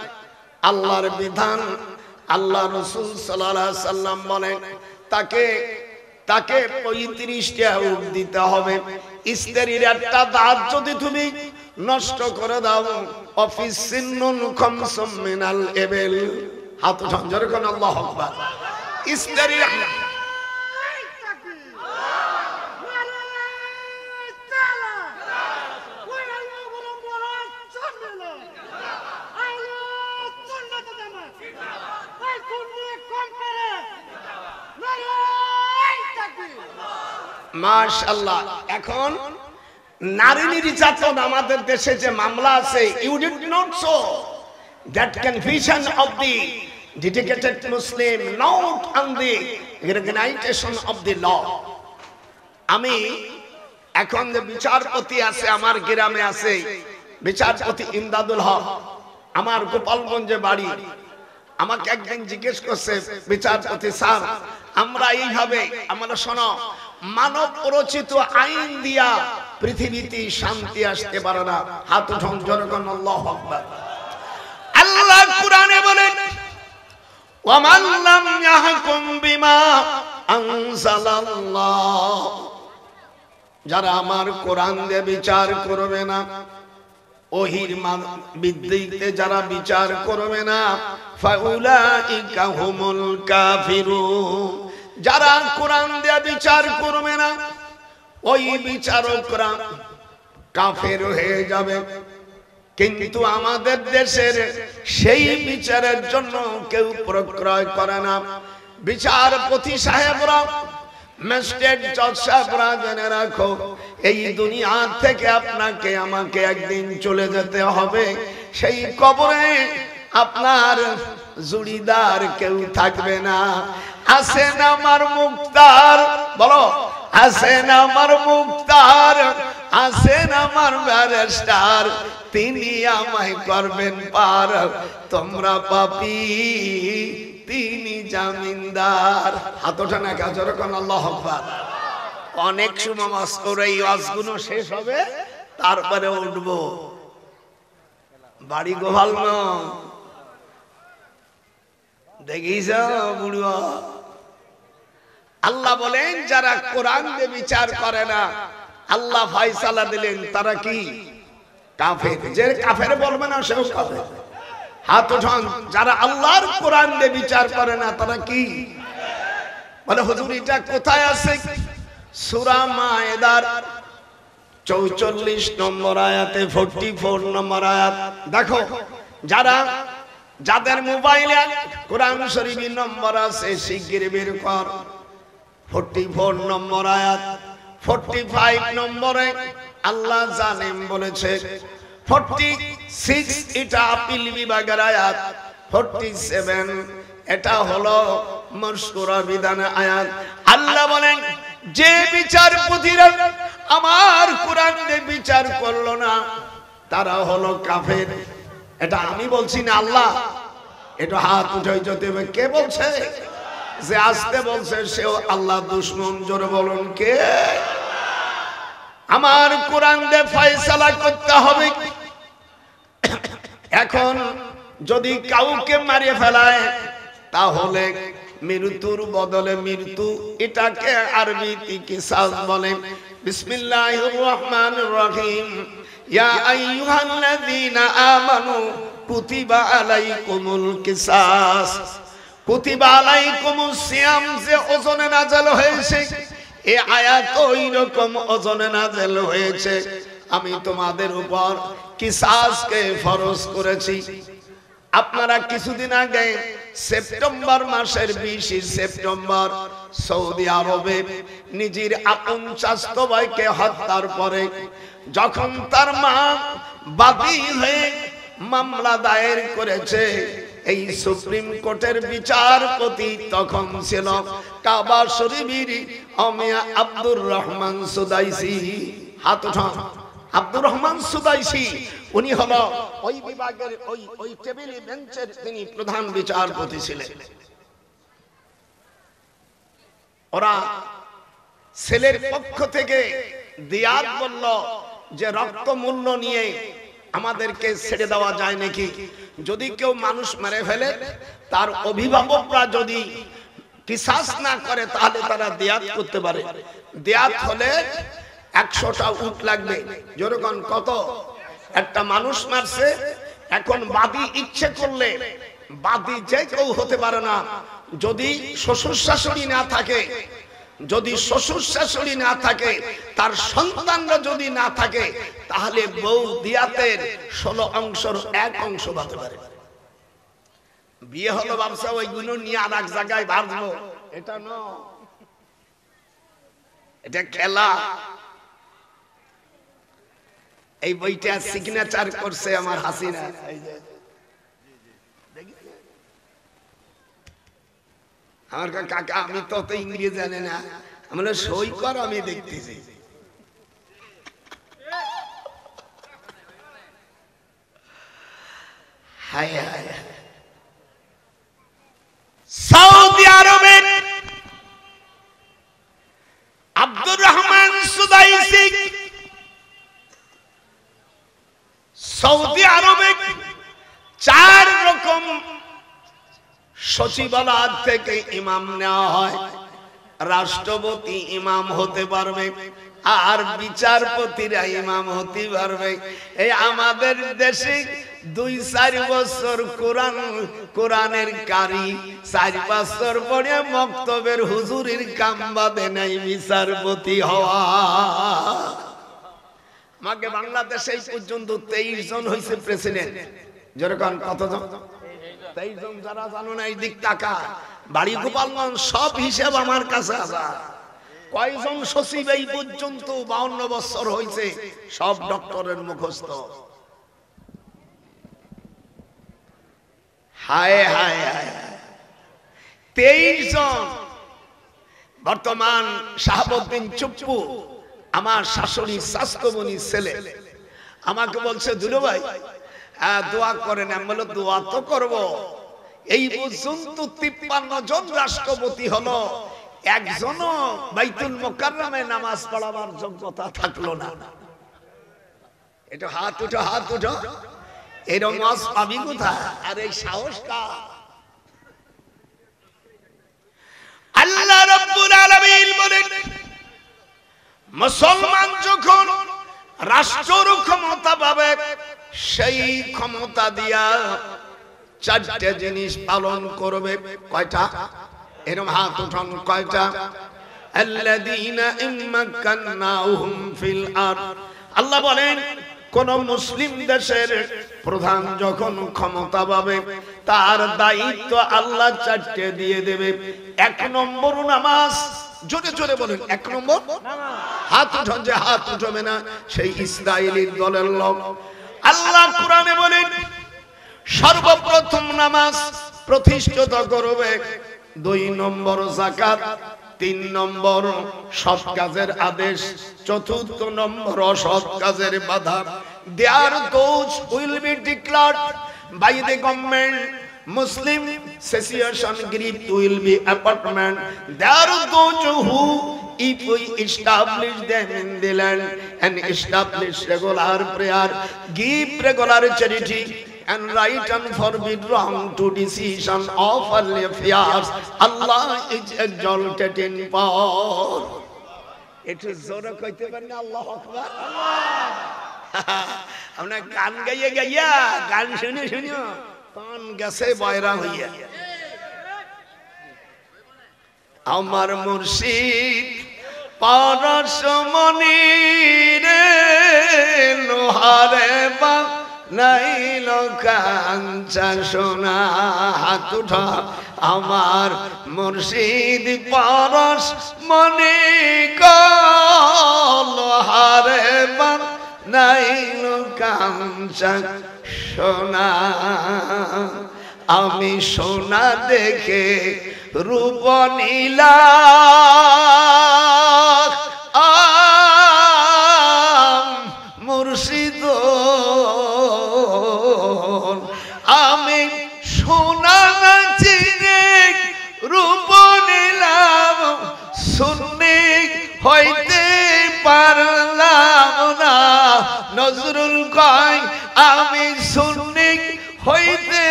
আল্লাহর বিধান, আল্লাহ রাসূল সাল্লাল্লাহু আলাইহি সাল্লাম বলেন তাকে 35টা উট দিতে হবে। স্ত্রীর একটা দাঁত যদি তুমি নষ্ট করে দাও, অফিস সিন্নুন খামসুম মিনাল ইবিল, হাত উঠান জোরে কোন আল্লাহু আকবার। স্ত্রীর মাশাআল্লাহ। এখন নারী নির্যাতন আমাদের দেশে যে মামলা আছে, you did not so that confusion of the dedicated Muslim not on the recognition of the law. আমি এখন যে বিচারপতি আছে আমার গ্রামে আছে, বিচারপতি ইমদাদুল হক, আমার গোপালগঞ্জে বাড়ি। আমাকে একদিন জিজ্ঞেস করছে, বিচারপতি স্যার, আমরা এইভাবে, আমরা শোনো, মানব রচিত আইন দিয়া পৃথিবীতে শান্তি আসতে পারে না। হাত উঠান জোরে করুন আল্লাহু আকবার। আল্লাহ কুরআনে বলেন, ওয়া মান লাম ইয়াহকুম বিমা আনজালাল্লাহ, যারা আমার কোরআন দিয়ে বিচার করবে না, ওহির ভিত্তিতে যারা বিচার করবে না, ফাউলাইকা হুমুল কাফিরুন, যারা কোরআন দিয়ে বিচার করবে না ওই বিচারকরা কাফের হয়ে যাবে। কিন্তু আমাদের দেশের সেই বিচারের জন্য কেউ প্রক্রয় করে না। বিচারপতি সাহেবরা, ম্যাজিস্ট্রেট জজ সাহেবরা, জেনে রাখো, এই দুনিয়া থেকে আপনাকে আমাকে একদিন চলে যেতে হবে। সেই কবরে আপনার জুড়িদার কেউ থাকবে না। আছেন আমার মুক্তার, বলো আছেন আমার মুক্তার, আছেন আমার ব্যারিস্টার, তিনি আমায় করবেন পার। তোমরা পাপী, তিনি জামিনদার। হাত ওঠান একা জোরে করুন আল্লাহু আকবার। অনেক সময় ওয়াজ করে এই ওয়াজগুলো শেষ হবে, তারপরে উঠবো বাড়ি গোহাল না। দেখিস বুড়ো, আল্লাহ বলেন যারা কোরআন দিয়ে বিচার করে না, আল্লাহ ফয়সালা দিলেন তারা কি কাফের। যে কাফের বলবে না সেও কাফের। হাত উঠান যারা আল্লাহর কোরআন দিয়ে বিচার করে না তারা কি বলে। হুজুর এটা কোথায় আছে? সূরা মায়েদার 44 নম্বর আয়াতে, 44 নম্বর আয়াত। দেখো, যাদের মোবাইলে কোরআন শরীফের নম্বর আছে শিগগির বের কর। 44 নম্বর আয়াত। 45 নম্বরে আল্লাহ জানেন বলেছে। 46 এটা আপিল বিভাগের আয়াত। 47 এটা হলো মশকুরা বিধানের আয়াত। আল্লাহ বলেন যে বিচারপতিরা আমার কোরআন দিয়ে বিচার করলো না তারা হলো কাফের। এটা আমি বলছি না, আল্লাহ। এটা হাত উঠে যেতে হবে। কে বলছে? যে আসতে বলছে সেও আল্লাহ দুশমন। জোরে বলুন কে? আমার কোরআন দিয়ে ফয়সালা করতে হবে। এখন যদি কাউকে মারিয়ে ফেলায় তাহলে মৃত্যুর বদলে মৃত্যু, এটাকে আরবিতে কিসাস বলে। বিসমিল্লাহির রহমানির রহিম। ইয়া আইয়ুহাল্লাযীনা আমানু কুতিবা আলাইকুমুল কিসাস। কুতিবা আলাইকুমুস সিয়াম যে ওজনে নাযিল হয়েছে, এই আয়াত ওই রকম ওজনে নাযিল হয়েছে। আমি তোমাদের উপর কিসাসকে ফরজ করেছি। আপনারা কিছুদিন আগে সেপ্টেম্বর মাসের 20 সেপ্টেম্বর সৌদি আরবে নিজের আপন চাচাতো ভাইকে হত্যার পরে যখন তার মা বাদী হয়ে মামলা দায়ের করেছে, এই সুপ্রিম কোর্টের বিচারপতি তখন ছিল কাবা শরীফের অমিয়া আব্দুর রহমান সুদাইসি। হাত উঠান। আব্দুর রহমান সুদাইসি উনি হলো ওই বিভাগের ওই টেবিল বেঞ্চের তিনি প্রধান বিচারপতি ছিলেন। ওরা ছেলের পক্ষ থেকে দিয়াত বলল যে রক্ত মূল্য নিয়ে আমাদেরকে ছেড়ে দেওয়া যায় নাকি? যদি কেউ মানুষ মেরে ফেলে তার অভিভাবকরা যদি কিসাস না করে তাহলে তারা দিয়াত করতে পারে। দিয়াত হলে 100টা উট লাগবে। যেরকম কত একটা মানুষ মারছে, এখন বাদী ইচ্ছে করলে বাদী যে কেউ হতে পারে না। যদি শ্বশুর শাশুড়ি না থাকে, যদি শ্বশুর শাশুড়ি না থাকে, তার সন্তানরা যদি না থাকে, তাহলে বউ দিয়াতের 16 অংশের 1 অংশ পাতে পারে। বিয়ে হলো ব্যবসা, ওইগুলো নিয়ে আর এক জায়গায় বাঁধবো, এটা নয়। এটা খেলা। এই বইটা সিগনেচার করছে আমার হাসিনা। আমার কাকা, আমি তো অত ইংরেজি জানি না, আমি সই কর, আমি দেখতেছি। হায় হায়, সৌদি আরবের আব্দুর রহমান সুদাইসি সৌদি আরবে 4 রকম সচিবালয় থেকে ইমাম নেওয়া হয়। রাষ্ট্রপতি ইমাম হতে পারবে, আর বিচারপতিরা ইমাম হতে পারবে। এই আমাদের দেশে 2-4 বছর কোরআনের কারি, 4 বছর পরে মক্তবের হুজুরের কাম বাদে নাই বিচারপতি হওয়া। আমাকে বাংলাদেশে এই পর্যন্ত 23 জন হয়েছে প্রেসিডেন্ট। যেরকম কতজন? 23 জন। যারা জানো না এই দিক টাকা বাড়ি গোপালগঞ্জ সব হিসাব আমার কাছে আছে। কয়জন সচিব এই পর্যন্ত 52 বছর হয়েছে, সব ডক্টরের মুখস্থ। হায় হায় হায়, 23 জন। বর্তমান শাহাবুদ্দিন চুপ্পু আমার শাশুড়ি শাস্তমণি ছেলে আমাকে বলছে, দুলু ভাই দোয়া করেন। আমি বললাম দোয়া তো করব, এই পর্যন্ত 53 জন রাষ্ট্রপতি হলো, একজনও বাইতুল মুকাররমে নামাজ পড়াবার যোগ্যতা থাকলো না। এটা হাত উঠো, হাত উঠো। এরকম পাবি কোথায়? আর এই সাহসটা আল্লাহ রাব্বুল আলামিন বলেন, মুসলমান যখন রাষ্ট্র ক্ষমতা পাবে, সেই ক্ষমতা দিয়া 4টে জিনিস পালন করবে। কয়টা? এরকম হাত উঠান, কয়টা? আল্লাযীনা ইম্মাক্কান্নাহুম ফিল আরদ। আল্লাহ বলেন, কোন মুসলিম দেশের প্রধান যখন ক্ষমতা পাবে, তার দায়িত্ব আল্লাহ 4টে দিয়ে দেবে। 1 নম্বর নামাজ। জোরে জোরে বলেন, 1 নম্বর হাত উঠান। যে হাত উঠবে না সেই ইসরায়েলি দলের লোক। আল্লাহ কোরআনে বলেন, সর্বপ্রথম নামাজ প্রতিষ্ঠিত করবে। 2 নম্বর যাকাত, 3 নম্বর সৎ কাজের আদেশ, 4র্থ নম্বর অসৎ কাজের বাধা। There those will be declared by the government. Muslim secession group will be apartment. There are those who, if we establish them in the land and establish regular prayer, give regular charity and right and forbid wrong to decision of earthly affairs, Allah is exalted in power. It is জোরে কইতে পারেন আল্লাহু আকবার। আমরা গান গাইয়া গাইয়া, গান শুনে শুনে কান গেছে বয়রা হইয়া। আমার মুর্শিদ পরশমণি রে, লোহারে বা নাইল কাঞ্চা সোনা। হাত উঠা। আমার মুর্শিদ পরশমণি গো, লোহারে বা নাইল কাঞ্চা সোনা। আমি সোনা দেখে রূপ নিলাম মুর্শিদ, আমি সোনা চিনে রূপ নিলাম, সুন্নি হইতে পারলাম না। নজরুল কয়, আমি সুন্নি হইতে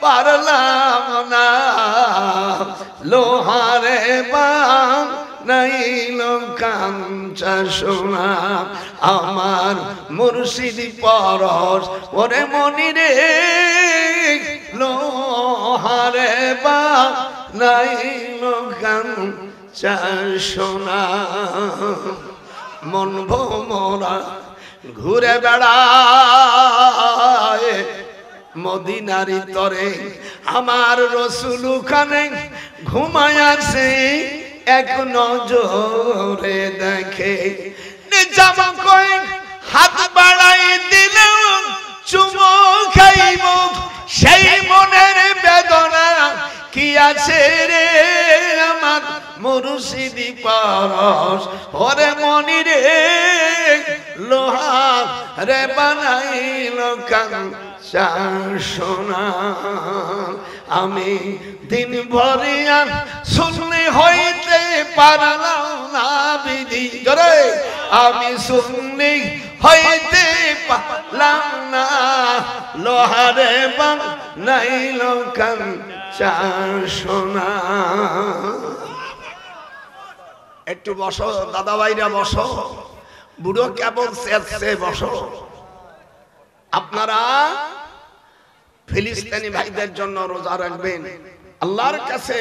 পারলাম না। লোহারে বানাইল কাঞ্চা সোনা। আমার মুর্শিদ পরশ ওরে মনি রে, লোহারে বানাইল কাঞ্চা সোনা। মন ভোমরা ঘুরে বেড়ায় মদিনারি তরে, আমার রসুল খানে ঘুমায় আছে এক নজরে দেখে জামা কই হাত বাড়াই দিলেও চুমো খাইব সেই মনের বেদনা কি আছে রে আমার মুর্শিদি পরশ ওরে মনি রে লোহা রে বানাইল কাঞ্চা সোনা আমি দিন ভরিয়া শুনলে হইতে পারলাম না বিধি জোরে আমি শুনলে হইতে পারলাম না লোহারে বানাইল কাঞ্চা সোনা। একটু বসো দাদা ভাইরা বসো, বুড়ো কেবল চেয়ে বসো। আপনারা ফিলিস্তিনি ভাইদের জন্য রোজা রাখবেন, আল্লাহর কাছে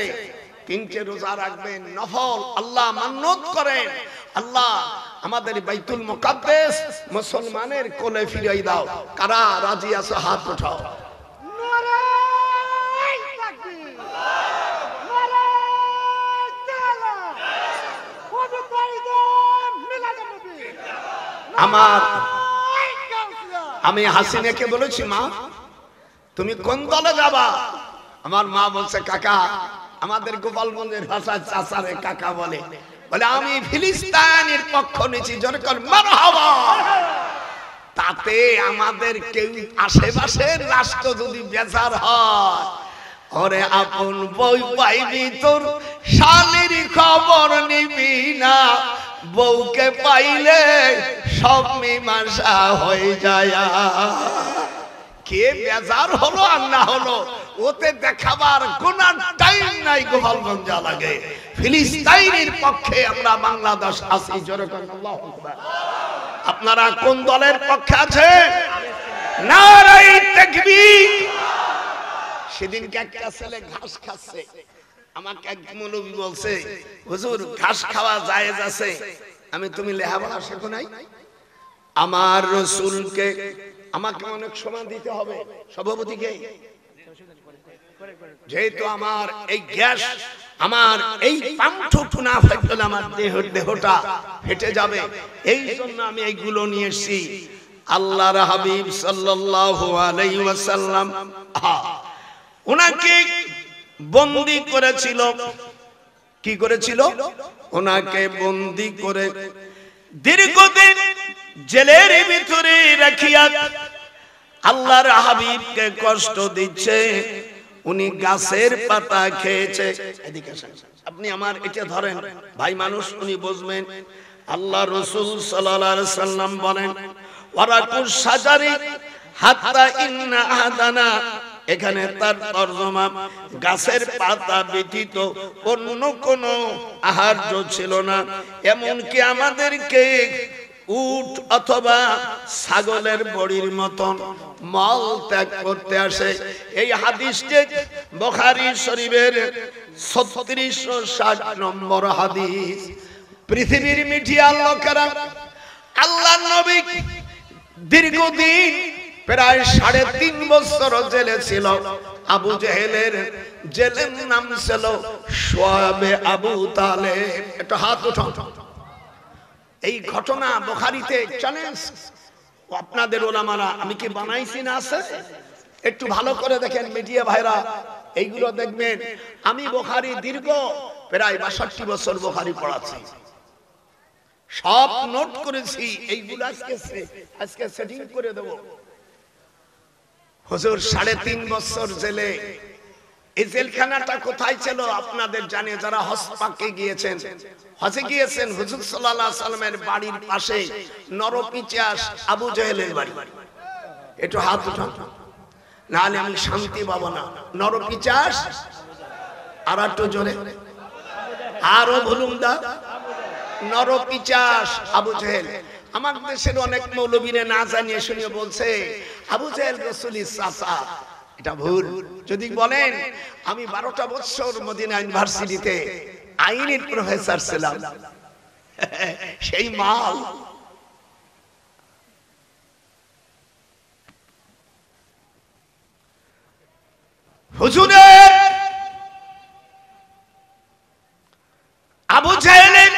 3টে রোজা রাখবেন নফল। আল্লাহ মান্নত করেন, আল্লাহ আমাদের বাইতুল মুকাদ্দাস মুসলমানের কোলে ফিরিয়ে দাও। কারা রাজি আছো হাত উঠাও। আমি হাসিনাকে বলেছি মা তুমি কোন দলে যাবা? আমার মা বলছে কাকা, আমাদের গোপালগঞ্জের ভাষায় চাচারে কাকা বলে, বলে আমি ফিলিস্তিনের পক্ষ নিয়েছি। জনগণ মারহাবা। তাতে আমাদের কেউ আশেপাশের রাষ্ট্র যদি বেজার হয়, ওরে আপন বই পাইবি তোর শালির খবর নিবি না, বউকে পাইলে সব মীমাংসা হয়ে যায়। কে বেজার হলো আর না হলো ওতে দেখাবার কোন টাইম নাই। গোপালগঞ্জ লাগে ফিলিস্তিনের পক্ষে আমরা বাংলাদেশ আছি। জোরে কোন আল্লাহু আকবার। আপনারা কোন দলের পক্ষে আছেন? নারায়ে তাকবীর। সেদিন একটা ছেলে ঘাস খাচ্ছে, আমাকে এক মৌলবী বলছে হুজুর ঘাস খাওয়া জায়েজ আছে। আমি তুমি লেখাপড়া শেখো নাই? আমার রাসূলকে আমাকে অনেক সম্মান দিতে হবে সভাপতিকে, যেহেতু আমার এই গ্যাস আমার এই পান্থটু না ফেটলে আমার দেহটা ফেটে যাবে, এই জন্য আমি এইগুলো নিয়ে এসেছি। আল্লাহর হাবিব সাল্লাল্লাহু আলাইহি ওয়াসাল্লাম ওনাকে বন্দী করেছিল। কি করেছিল? ওনাকে বন্দী করে দীর্ঘদিন জেলের ভিতরে রাখিয়া আল্লাহর হাবিবকে কষ্ট দিচ্ছে। উনি গাছের পাতা খেয়েছে। এদিকে আসেন, আপনি আমার এটা ধরেন, ভাই মানুষ উনি বুঝবেন। আল্লাহ রাসূল সাল্লাল্লাহু আলাইহি সাল্লাম বলেন ওয়ারাকুশ শাজারি হাত্তা ইন্না আহাদানা, এখানে তার তরজমা গাছের পাতা ব্যতীত অন্য কোনো আহার্য ছিল না। এমনকি আমাদেরকে উট অথবা ছাগলের বড়ির মতন মল ত্যাগ করতে আসে। এই হাদিসটি বুখারী শরীফের 3660 নম্বর হাদিস। পৃথিবীর মিডিয়া লোকেরা আল্লাহর নবী দীর্ঘদিন প্রায় 3.5 বছর জেলে ছিল। আবু জেহেলের জেলের নাম ছিল শুআবে আবু তালেব। একটা হাত উঠাও। এই ঘটনা বুখারীতে চ্যালেঞ্জ। আপনাদের ওলামারা, আমি কি বানাইছি না আছে? একটু ভালো করে দেখেন মিডিয়া ভাইরা, এইগুলো দেখবেন। আমি বুখারী দীর্ঘ প্রায় 62 বছর বুখারী পড়াচ্ছি, সব নোট করেছি। এইগুলো আজকে সেটিং করে দেব। হুজুর 3.5 বছর জেলে। এই জেলখানাটা কোথায় ছিল আপনাদের জানে যারা হজ পাকে গিয়েছেন, হজে গিয়েছেন। হুজুর সাল্লাল্লাহু আলাইহি সাল্লামের বাড়ির পাশে নরপিচাস আবু জেহেলের বাড়ি। একটু হাত উঠান, নাহলে আমি শান্তি পাবো না। নরপিচাস আর একটু জোরে, আরো ভুলুম দা। নরপিচাস আবু জেহেল। আমার দেশের অনেক মৌলবীরা না জানিয়ে শুনিয়ে বলছে আবু জেহেল রাসূলের চাচা। এটা ভুল। যদি বলেন আমি 12টা বছর মদিনা ইউনিভার্সিটিতে আইনের প্রফেসর ছিলাম, সেই মাল। হুজুরের আবু জাহেলের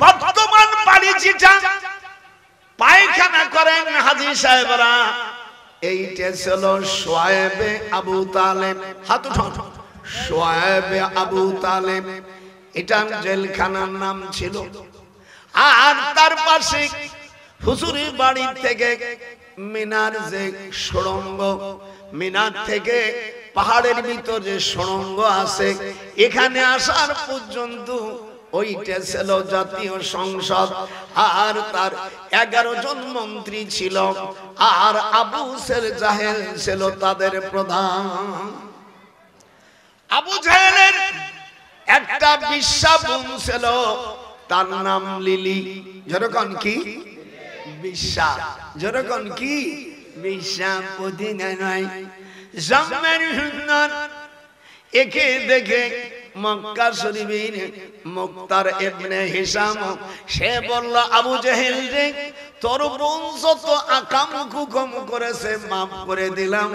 বর্তমান বাড়ি যেটা পায়খানা করেন হাজী সাহেবরা, এইটা ছিল শুআয়বে আবু তালেব। হাত উঠান। শুআয়বে আবু তালেব, এটা জেলখানার নাম ছিল। আর তার পাশে হুজুরের বাড়ি থেকে মিনার যে সুড়ঙ্গ, মিনার থেকে পাহাড়ের ভিতর যে সুড়ঙ্গ আছে, এখানে আসার পর্যন্ত ওইটা ছিল জাতীয় সংসদ। আর তার 11 জন মন্ত্রী ছিল, আর আবু জাহেল ছিল তাদের প্রধান। আবু জাহেলের একটা বিশা বোন ছিল, তার নাম লিলি। যেরকম কি বিশা, যেরকম কি বিশা, পুদিনা নয়, জন্মের সুন্দর। একে দেখে মক্কা শরীফের মুক্তার ইবনে হিশাম সে বলল, আবু জাহেল রে, তোর বোন যত আকাম কুকম করেছে মাফ করে দিলাম।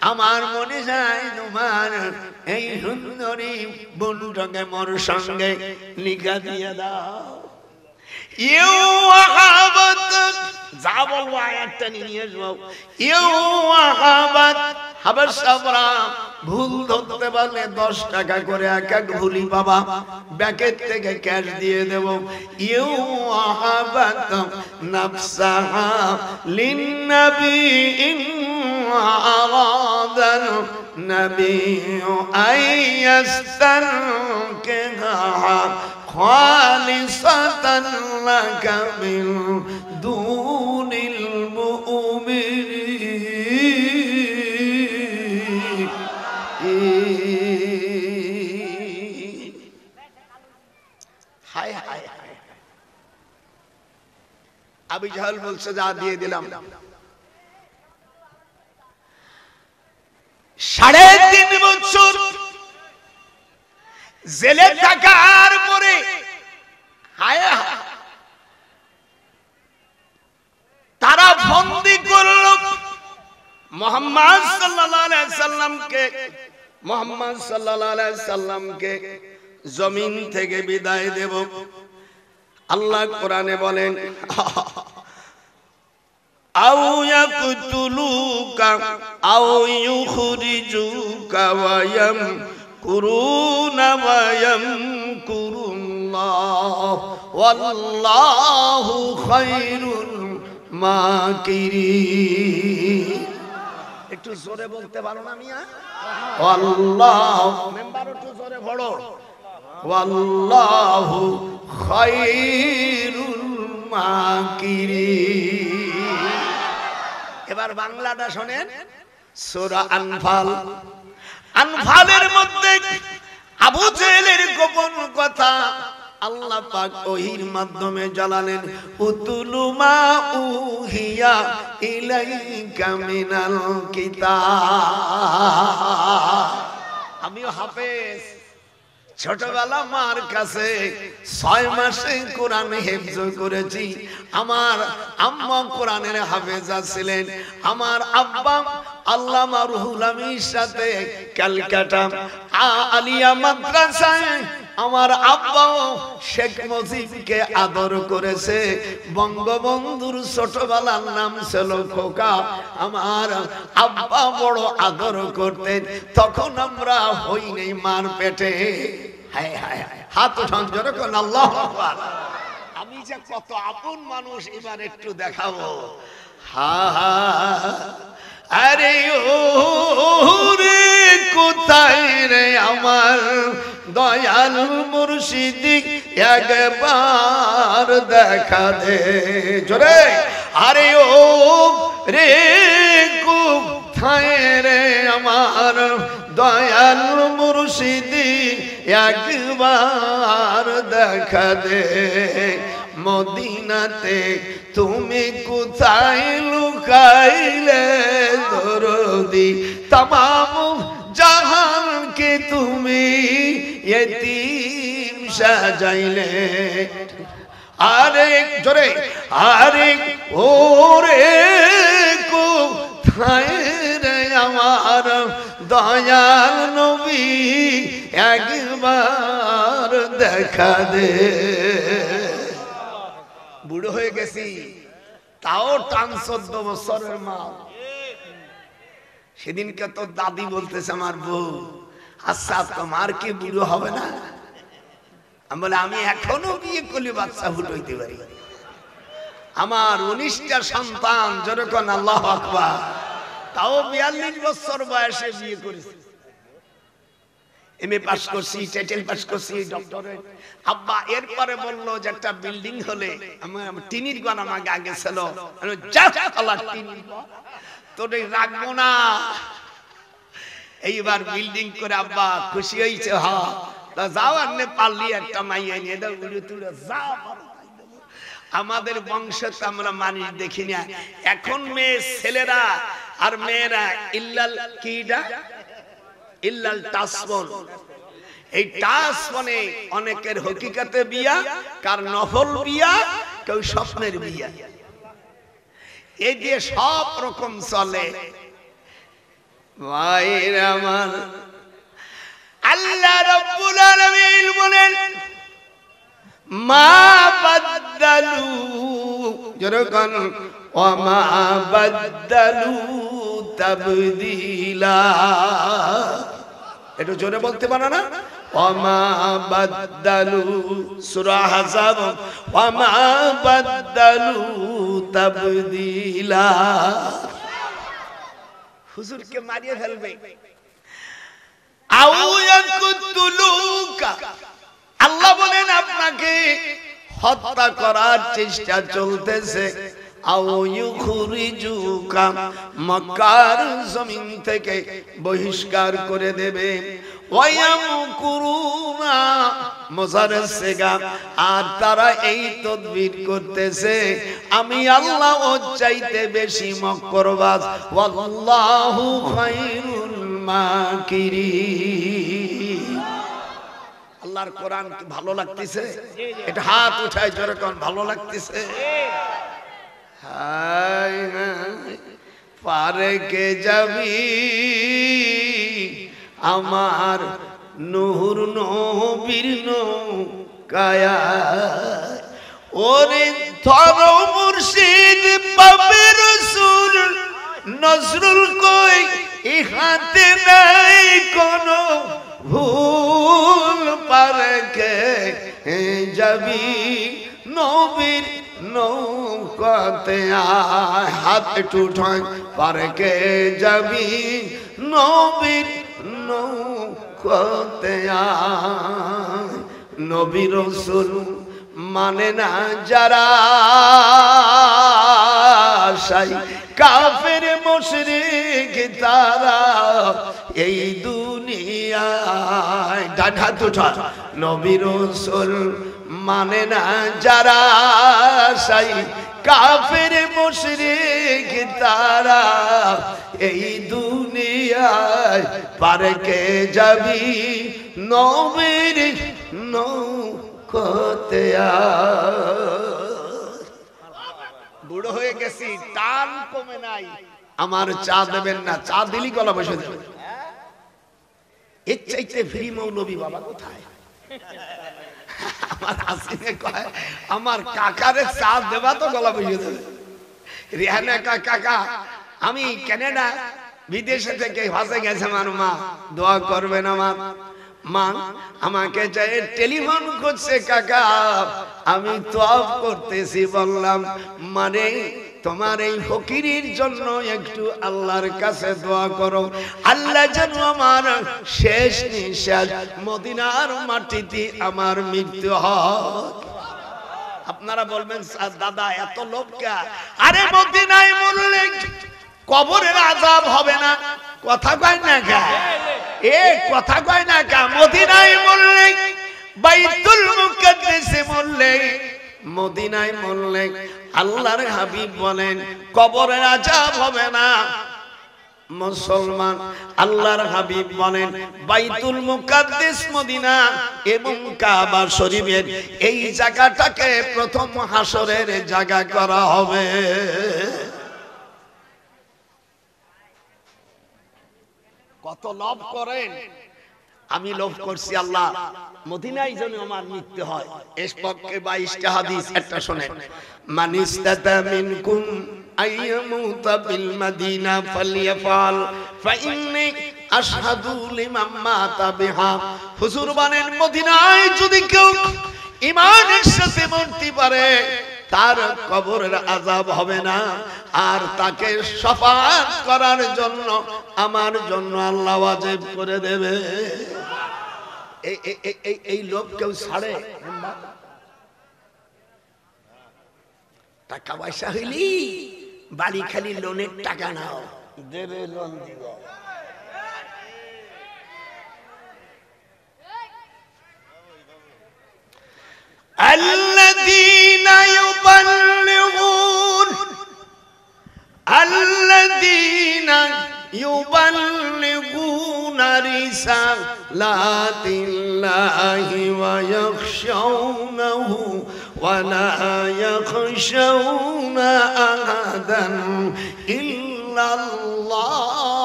আমার মনে যায় তোমার এই সুন্দরী বোনটাকে মোর সঙ্গে লিখা দিয়ে দাও। যা বলবো আয়াতটা নিয়ে আসবো। হাবাশারা ভুল ধরতে পারলে 10 টাকা করে এক এক ভুলি বাবা ব্যাকেট থেকে ক্যাশ দিয়ে দেব। ইউহাবাত নাফসাহা লিন্নবী ইন আরাদান নবী আইয়াস্তানকিহা খালিসাতান লাকা মিন দুনিল মুমিনিন। হায় হায় হায়, আবু জাহেল বলছে যা দিয়ে দিলাম। 3.5 বছর জেলে থাকার পরে হায় তারা বন্দী করল মুহাম্মদ সাল্লাল্লাহু আলাইহি সাল্লামকে। মুহাম্মদ সাল্লাল্লাহু আলাইহি সাল্লামকে জমিন থেকে বিদায় দেব। আল্লাহ কোরআনে বলেন, আও ইয়াকতুলুকা আও ইউখরিজুকা ওয়া ইয়ামকুরুনা ওয়া ইয়ামকুরুল্লাহ ওয়াল্লাহু খায়রুল মাকিরিন। একটু জোরে বলতে পারো না মিয়া? আল্লাহ মেম্বার একটু জোরে পড়ো। ওয়াল্লাহু খায়রুল মাকিরিন। এবার বাংলাটা শুনেন, সূরা আনফাল। আনফালের মধ্যে আবু জাহেলের গোপন কথা আল্লাহ পাক ওহির মাধ্যমে জানালেন, উতুলু মা উহিয়া ইলাইকা মিনাল কিতাব। আমিও হাফেজ, ছোটবেলা মার কাছে 6 মাসে কোরআন হিফজ করেছি। আমার আম্মা কোরআনের হাফেজা ছিলেন। আমার আব্বা আল্লামা রুহুল আমিনের সাথে ক্যালকাটা আলিয়া মাদ্রাসায় আমার আব্বা শেখ মুজিবকে আদর করেছে। বঙ্গবন্ধুর ছোটবেলার নাম ছিল খোকা। আমার আব্বা বড় আদর করতেন। তখন আমরা হইনি মার পেটে। হায় হায় হায়, হাত উঠান জোরে কোন আল্লাহু আকবার। আমি যে কত আপন মানুষ এবার একটু দেখাবো। হা হা, আরে ও রে কোথায় রে আমার দয়াল মুর্শিদি, একবার দেখা দে জোরে। আরে ও রে কোথায় রে আমার দয়াল মুর্শিদি, একবার দেখা দে। মদিনাতে তুমি কোথায় লুকাইলে দরদি, तमाम জাহান কে তুমি यतीम সাজাইলে। আরে জোরে, আরে ওরে কোথায় রে আমার দয়াল নবী, একবার দেখা দে। বুড়ো হয়ে গেছি, তাও টান 14 বছরের মা। সেদিনকে তো দাদি বলতেছে আমার বউ, আচ্ছা তোমার কি বুড়ো হবে না? আমি বলে আমি এখনো বিয়ে করলে বাচ্চা ফুটাইতে পারি। আমার 19টা সন্তান, যেরকম আল্লাহু আকবার, তাও 42 বছর বয়সে বিয়ে করেছি। এমএ পাস করছি, টাইটেল পাস করছি, ডক্টরেট। আব্বা এরপরে বললো যে একটা বিল্ডিং হলে আমার টিনির ঘর আমাকে আগে ছিল, তোরে রাখবো না। এইবার বিল্ডিং করে আব্বা খুশি হয়েছে। যাও আনলে পারলি একটা মাইয়া নিয়ে দাও, উড়ে তুলে যাও। আমাদের বংশে তো আমরা মানুষ দেখি না। এখন মেয়ে ছেলেরা আর মেয়েরা ইল্লাল কিডা ইল্লাল টাসফোন, এই টাসফোনে অনেকের হকিকতে বিয়া, কার নফল বিয়া, কেউ স্বপ্নের বিয়া। এই দিয়ে সব রকম চলে। ভাইরা আমার, আল্লাহ রাব্বুল আলামিন বলেন মা বাদদালু, যেরকম ওয়া মা বাদদালু তাবদীলা। একটু জোরে বলতে পারো না? ওয়া মা বাদদালু, সূরা আহজাব, ওয়া মা বাদদালু তাবদীলা। হুজুরকে মারিয়ে ফেলবে। আউ ইয়াকুতুলুকা, আল্লাহ বলেন আপনাকে হত্যা করার চেষ্টা চলতেছে। আউ ইউখরিজুকা, মক্কার জমিন থেকে বহিষ্কার করে দেবে। ওয়ায়ামকুরুনা মুজারসিগা, আর তারা এই তদবির করতেছে আমি আল্লাহ ওর চাইতে বেশি মক্রবাজ। ওয়াল্লাহু খায়রুল মাকিরিন। আল্লাহর কোরআন কি ভালো লাগতেছে? এটা হাত উঠায় জোরে কোন ভালো লাগতেছে? হায় হায়, পারে কে যাবি আমার নূর নবীর নৌকায়া। ওরে ধর মুর্শিদ পাবে রাসূল, নজরুল কই ইহাতে নাই কোনো ভুল। পারে কে যাবি নবীর নৌকাতে আয়, হাত একটু উঠায়। পারে কে যাবি নবীর নৌকাতে আয়। নবী রাসূল মানে না যারা, সাই কাফের মুশরিক তারা এই দুনিয়ায়। ডান হাত উঠা। নবী রাসূল মানে না যারা, সাই কাফের মুশরিক তারা এই দুনিয়ায়। পারে কে যাবি নবীর নৌকাতে আয়। বুড়ো হয়ে গেছি, টান কমে নাই। আমার চা দেবেন না? চা দিলি গলা বসে যাবে। এর চাইতে ফ্রি মৌলবী বাবা কোথায়? আমার হাসিনে কয় আমার কাকারে চা দেবা তো গলা বসে যাবে। রিহানা কাকা, আমি কানাডা বিদেশে থেকে ভাসে গেছে আমার মা, দোয়া করবেন আমার মা। আমাকে চাই টেলিফোন করছে, কাকা আমি তওয়াব করতেছি। বললাম মানে তোমার এই ফকিরের জন্য একটু আল্লাহর কাছে দোয়া করো, আল্লাহ যেন আমার শেষ নিঃশ্বাস মদিনার মাটিতে আমার মৃত্যু হয়। আপনারা বলবেন দাদা এত লোভ কে? আরে মদিনায় মরলে কবরের আযাব হবে না, কথা কয় না কা? এ কথা কয় না কা? মদিনায় মরলে, বাইতুল মুকাদ্দাসে মরলে, মদিনায় মরলে আল্লাহর হাবিব বলেন কবরের আযাব হবে না। মুসলমান আল্লাহর হাবিব বলেন বাইতুল মুকাদ্দাস মদিনা এবং কাবা শরীফের এই জায়গাটাকে প্রথম হাসরের জায়গা করা হবে। কত লাভ করেন আমি লোভ করছি আল্লাহ মদিনায় যেন আমার মৃত্যু হয়। এর পক্ষে 22টা হাদিস, একটা শুনেন। মান ইস্তাতা মিনকুম আইয়ামুতা বিল মাদিনা ফালইয়াফাল ফাইন্নী আশহাদু লিমান মাতা বিহা। হুজুর বলেন মদিনায় যদি কেউ ঈমানের সাথে মরতে পারে তার কবরের আযাব হবে না, আর তাকে শাফাআত করার জন্য আমার জন্য আল্লাহ ওয়াজিব করে দেবে। এই লোভ কেউ ছাড়ে? টাকা পয়সা হইলি বাড়ি খালি লোনের টাকা নাও, দেবে লোন দিব। الذين يبلغون رسالات الله ويخشونه ولا يخشون أحدا إلا الله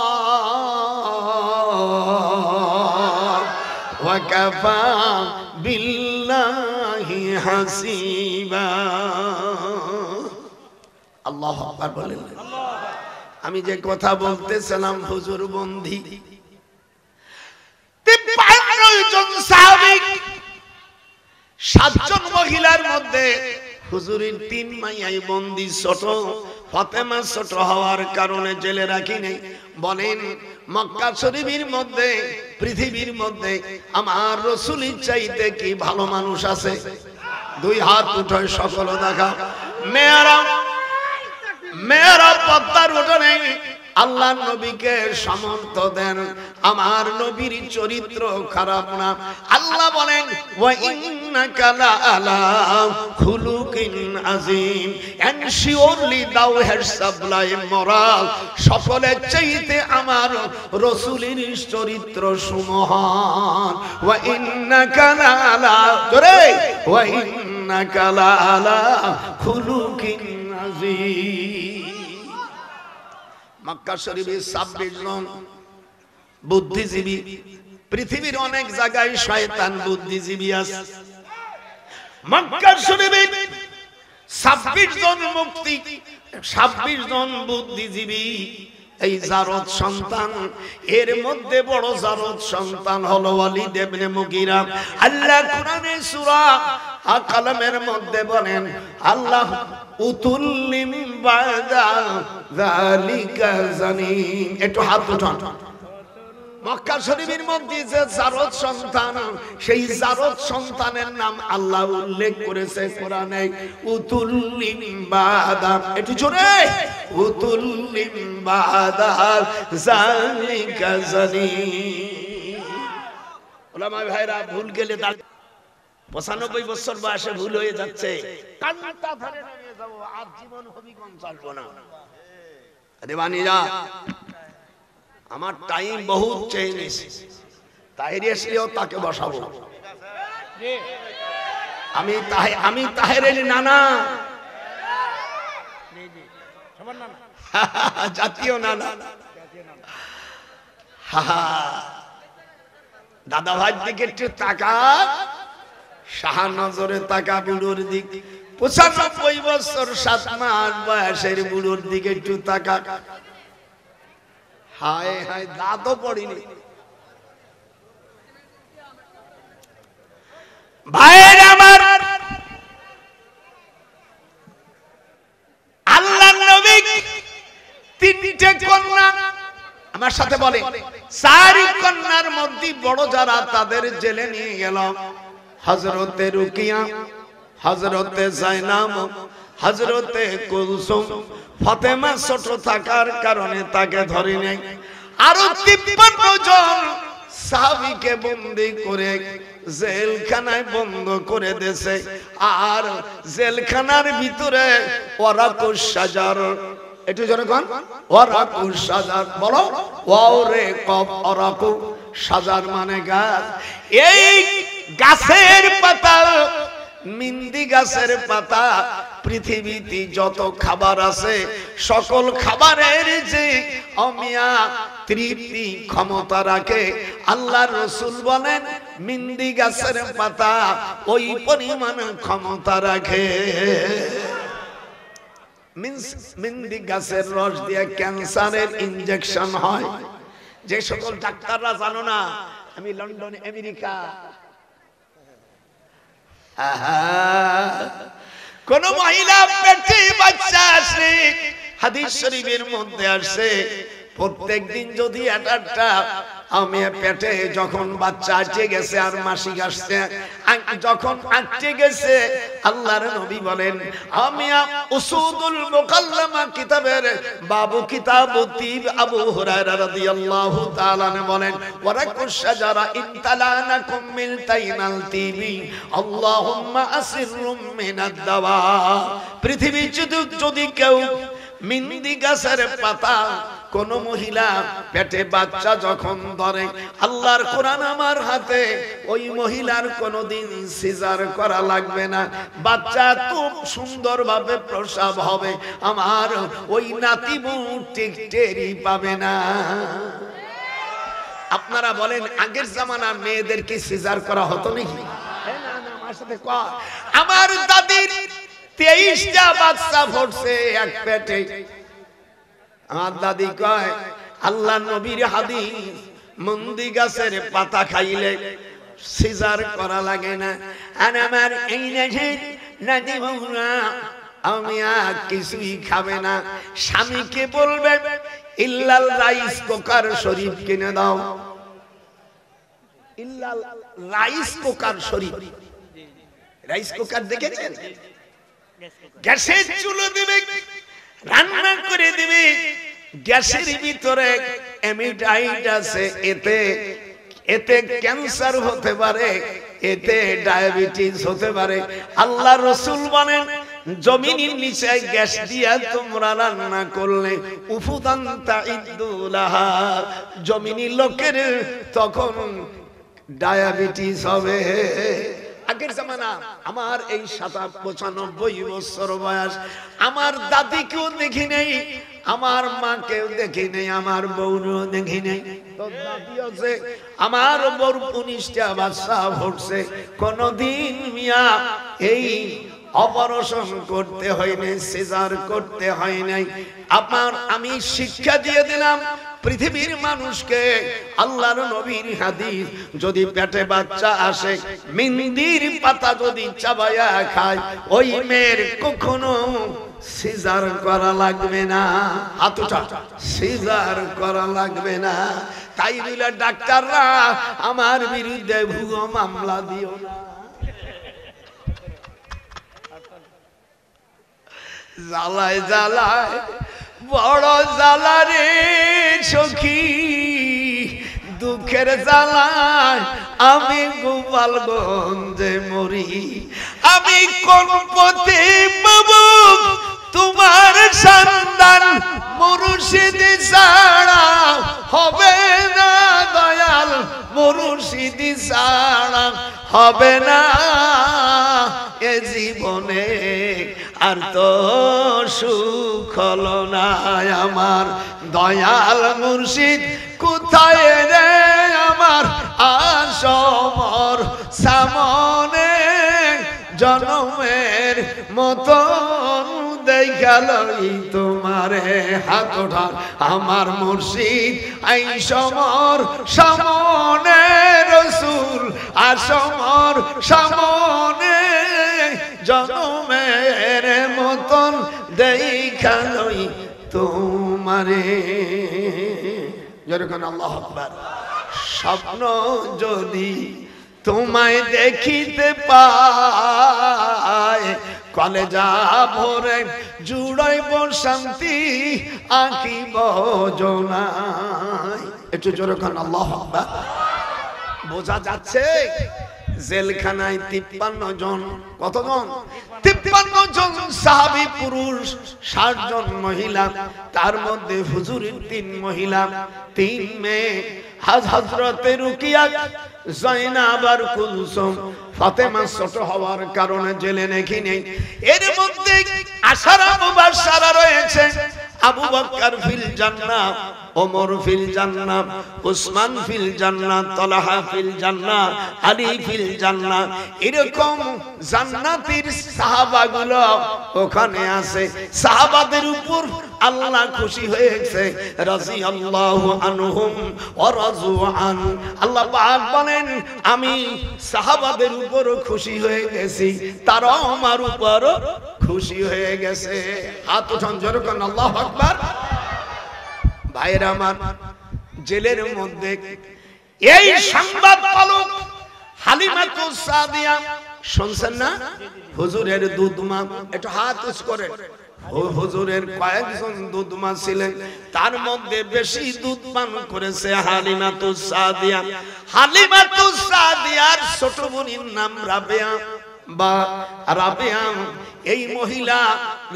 وكفى بالله হাসিবা। আল্লাহু আকবার বলেন। আমি যে কথা বলতেছিলাম হুজুর বন্দী 53 জন সাহাবী, 7 জন মহিলার মধ্যে হুজুরের 3 মাইয়াই বন্দী। ছোট ফাতেমা ছোট হওয়ার কারণে জেলে রাখি নাই। বলেন মক্কা শরীফের মধ্যে পৃথিবীর মধ্যে আমার রাসূলের চাইতে কি ভালো মানুষ আছে? 2 হাত উঠায় সকল দেখা। মেয়েরা পদ্মার উঠোনে আল্লাহ নবীকে সমর্থ দেন। আমার নবীর চরিত্র খারাপ না। আল্লাহ বলেন ওয়া ইন্নাকা লাআলা খুলুকিন আযীম, এন্ড শিওরলি দাও হ্যাভ সাবলাইম মোরাল। সকলের চাইতে আমার রাসূলের চরিত্র সুমহান। ওয়া ইন্নাকা লাআলা জোরে ওয়া ইন্নাকা লাআলা খুলুকিন আযীম। মক্কা শরীফে 26 জন বুদ্ধিজীবী। পৃথিবীর অনেক জায়গায় শয়তান বুদ্ধিজীবী আছে। মক্কা শরীফে 26 জন মুক্তি, 26 জন বুদ্ধিজীবী। এই জারদ সন্তান, এর মধ্যে বড় জারদ সন্তান হলো ওয়ালিদ ইবনে মুগীরা। আল্লাহ কোরআনে সূরা আল-কালামের মধ্যে বলেন আল্লাহ উতুল্লিম বাদা যালিকা জানিম। একটু হাত উঠান। মক্কা শরীফের মধ্যে যে জারদ সন্তান, সেই জারদ সন্তানের নাম আল্লাহ উল্লেখ করেছে কোরআনে। উতুল্লিম বাদা, একটু জোরে উতুল্লিম বাদা যালিকা জানিম। ওলামা ভাইরা ভুল গেলে 95 বছর বয়সে ভুল হয়ে যাচ্ছে, কান্নাটা ধরে নিয়ে যাব, আর জীবন হবিগঞ্জ চলবো না। দেবানীরা আমার টাইম বহুত চেঞ্জ, তাহির এসলেও তাকে বসাবো। আমি তাহের এলি নানা, জাতীয় নানা। দাদা ভাইয়ের দিকে একটু তাকা, শাহ নজরে তাকা বুড়োর দিক। 95 বছর 7 মাস বয়সের বুড়োর দিকে একটু তাকা। হায় হায়, দাঁতও পড়িনি। ভাইয়ের আমার, আল্লাহর নবী 3টে কন্যা, আমার সাথে বলে 4 কন্যার মধ্যে বড় যারা তাদের জেলে নিয়ে গেল। হযরতে রুকিয়া, হযরতে যায়নাব, হযরতে কুলসুম। ফাতেমা ছোট থাকার কারণে তাকে ধরে নেই। আরো 53 জন সাহাবীকে বন্দী করে জেলখানায় বন্ধ করে দেছে। আর জেলখানার ভিতরে ওয়ারাকুশ শাজার, একটু জোরে কোন ওয়ারাকুশ শাজার বলো। ওয়ারে কফ ওয়ারাকু, শাজার মানে গাছ। এই গাছের পাতা, মিন্দি গাছের পাতা, পৃথিবীতে যত খাবার আছে সকল খাবারের যে অমিয়া তৃপ্তি ক্ষমতা রাখে। আল্লাহ রসুল বলেন মিন্দি গাছের পাতা ওই পরিমাণ ক্ষমতা রাখে। মিন্দি গাছের রস দিয়ে ক্যান্সারের ইনজেকশন হয়। যে সকল ডাক্তাররা জানো না, আমি লন্ডন আমেরিকা, কোন মহিলা পেটে বাচ্চা আসে, হাদিস শরীফের মধ্যে আসে প্রত্যেকদিন যদি একটা আমি পেটে যখন বাচ্চা আটকে গেছে আর মাসিক আসছে, যখন আটকে গেছে আল্লাহর নবী বলেন আমিয়া উসুদুল মুকাল্লামা কিতাবের বাবু কিতাবুতিব আবু হুরায়রা রাদিয়াল্লাহু তাআলা বলেন ওয়ারাকুশ শাজারা ইনতালানাকুম মিলতাইনাল তিবি আল্লাহুম্মা আসিরুম মিনাদ দাওয়া। পৃথিবী যদি কেউ মিন্দি গাছের পাতা কোন মহিলা পেটে বাচ্চা যখন ধরে, আল্লাহর কোরআন আমার হাতে, ওই মহিলার কোনদিন সিজার করা লাগবে না। বাচ্চা খুব সুন্দরভাবে প্রসব হবে, আমার ওই নাতিবু ঠিক টেরি পাবে না। আপনারা বলেন আগের জামানার মেয়েদেরকে সিজার করা হতো নাকি? আমার দাদির 23টা বাচ্চা ফুটছে এক পেটে। আমার দাদি কয় আল্লাহ নবীর হাদিস মন্দি গাছের পাতা খাইলে সিজার করা লাগে না। আর আমার এই দেশের নাতি বউরা আমি আর কিছুই খাবে না, স্বামীকে বলবে ইল্লাল রাইস কুকার শরীফ কিনে দাও। ইল্লাল রাইস কুকার শরীফ, রাইস কুকার দেখেছেন? গ্যাসের চুলো দিবে, রান্না করে দিবে, গ্যাসের ভিতরে অ্যামিডাইড আছে, এতে ক্যান্সার হতে পারে, এতে ডায়াবেটিস হতে পারে। আল্লাহ রসুল বলেন জমিনের নিচে গ্যাস দিয়া তোমরা রান্না করলে উফুদান তাইদুলাহা, জমিনি লোকের তখন ডায়াবেটিস হবে। আগের জামানা, আমার এই 95 বছর বয়স, আমার দাদিকেও দেখি নেই, আমার মাকেও দেখি নেই, আমার বউরও দেখি নেই। আমার বউর 19টা বাচ্চা ফুটছে, কোনদিন মিয়া এই অপারেশন করতে হয় নাই, সিজার করতে হয় নাই। আমি শিক্ষা দিয়ে দিলাম পৃথিবীর মানুষকে, আল্লাহর নবীর হাদিস, যদি পেটে বাচ্চা আসে মিন্দির পাতা যদি চাবায়া খায়, ওই মেয়ের কখনো সিজার করা লাগবে না। হাতুটা সিজার করা লাগবে না। তাই বলে ডাক্তাররা আমার বিরুদ্ধে ভুয়ো মামলা দিও না। জ্বালায় জ্বালায় বড় জ্বালা রে সখী, দুঃখের জ্বালায় আমি গোপালগঞ্জে মরি। আমি কোন পথে পাবো তোমার সন্ধান, মুর্শিদ ছাড়া হবে না দয়াল, মুর্শিদ ছাড়া হবে না এ জীবনে আর তো সুখ হলো না আমার। দয়াল মুর্শিদ কোথায় রে আমার, আসমর সামনে জনমের মতন দেখালই তোমারে হাত ওঠার আমার মুর্শিদ, আই সমর সামনে রসুল আসমর সামনে জনমের মতন দেখালই তোমারে। যেরকম আল্লাহু আকবার। স্বপ্ন যদি তোমায় দেখিতে পায়, কলেজা ভরে জুড়াইব শান্তি আঁকিব জোনাই। একটু যেরকম আল্লাহু আকবার। বোঝা যাচ্ছে জেলখানায় 53 জন, কতজন? 53 জন সাহাবী পুরুষ, 60 জন মহিলা, তার মধ্যে হুজুরের 3 মহিলা 3 মেয়ে, হযরতে রুকিয়া, জাইনাব আর কুলসুম। ফাতেমা ছোট হওয়ার কারণে জেলে নাকি নেই। এর মধ্যে আশারা মুবাশশারা রয়েছে, আবু বকর ফিল জান্নাহ, ওমর ফিল জান্নাহ, উসমান ফিল জান্নাহ, তালহা ফিল জান্নাহ, আলী ফিল জান্নাহ। এরকম জান্নাতের সাহাবাগুলো ওখানে আছে। সাহাবাদের উপর আল্লাহ খুশি হয়েছে, রাদিয়াল্লাহু আনহুম ওয়া রাযু আন। আল্লাহ পাক বলেন আমি সাহাবাদের উপর খুশি হয়ে গেছি, তারাও আমার উপর খুশি হয়ে গেছে। হাত উঠান জোরে করুন আল্লাহু আকবার। ভাইরা আমার, জেলের মধ্যে এই সংবাদ পালক হালিমাতুস সাদিয়া শুনছেন না? হুজুরের দুধমা, একটু হাত উঁচু করে। হুজুরের কয়েকজন দুধমা ছিলেন, তার মধ্যে বেশি দুধ পান করেছে হালিমাতুস সাদিয়া। হালিমাতুস সাদিয়ার ছোট বোনের নাম রাবেয়া বা রাবেয়া। এই মহিলা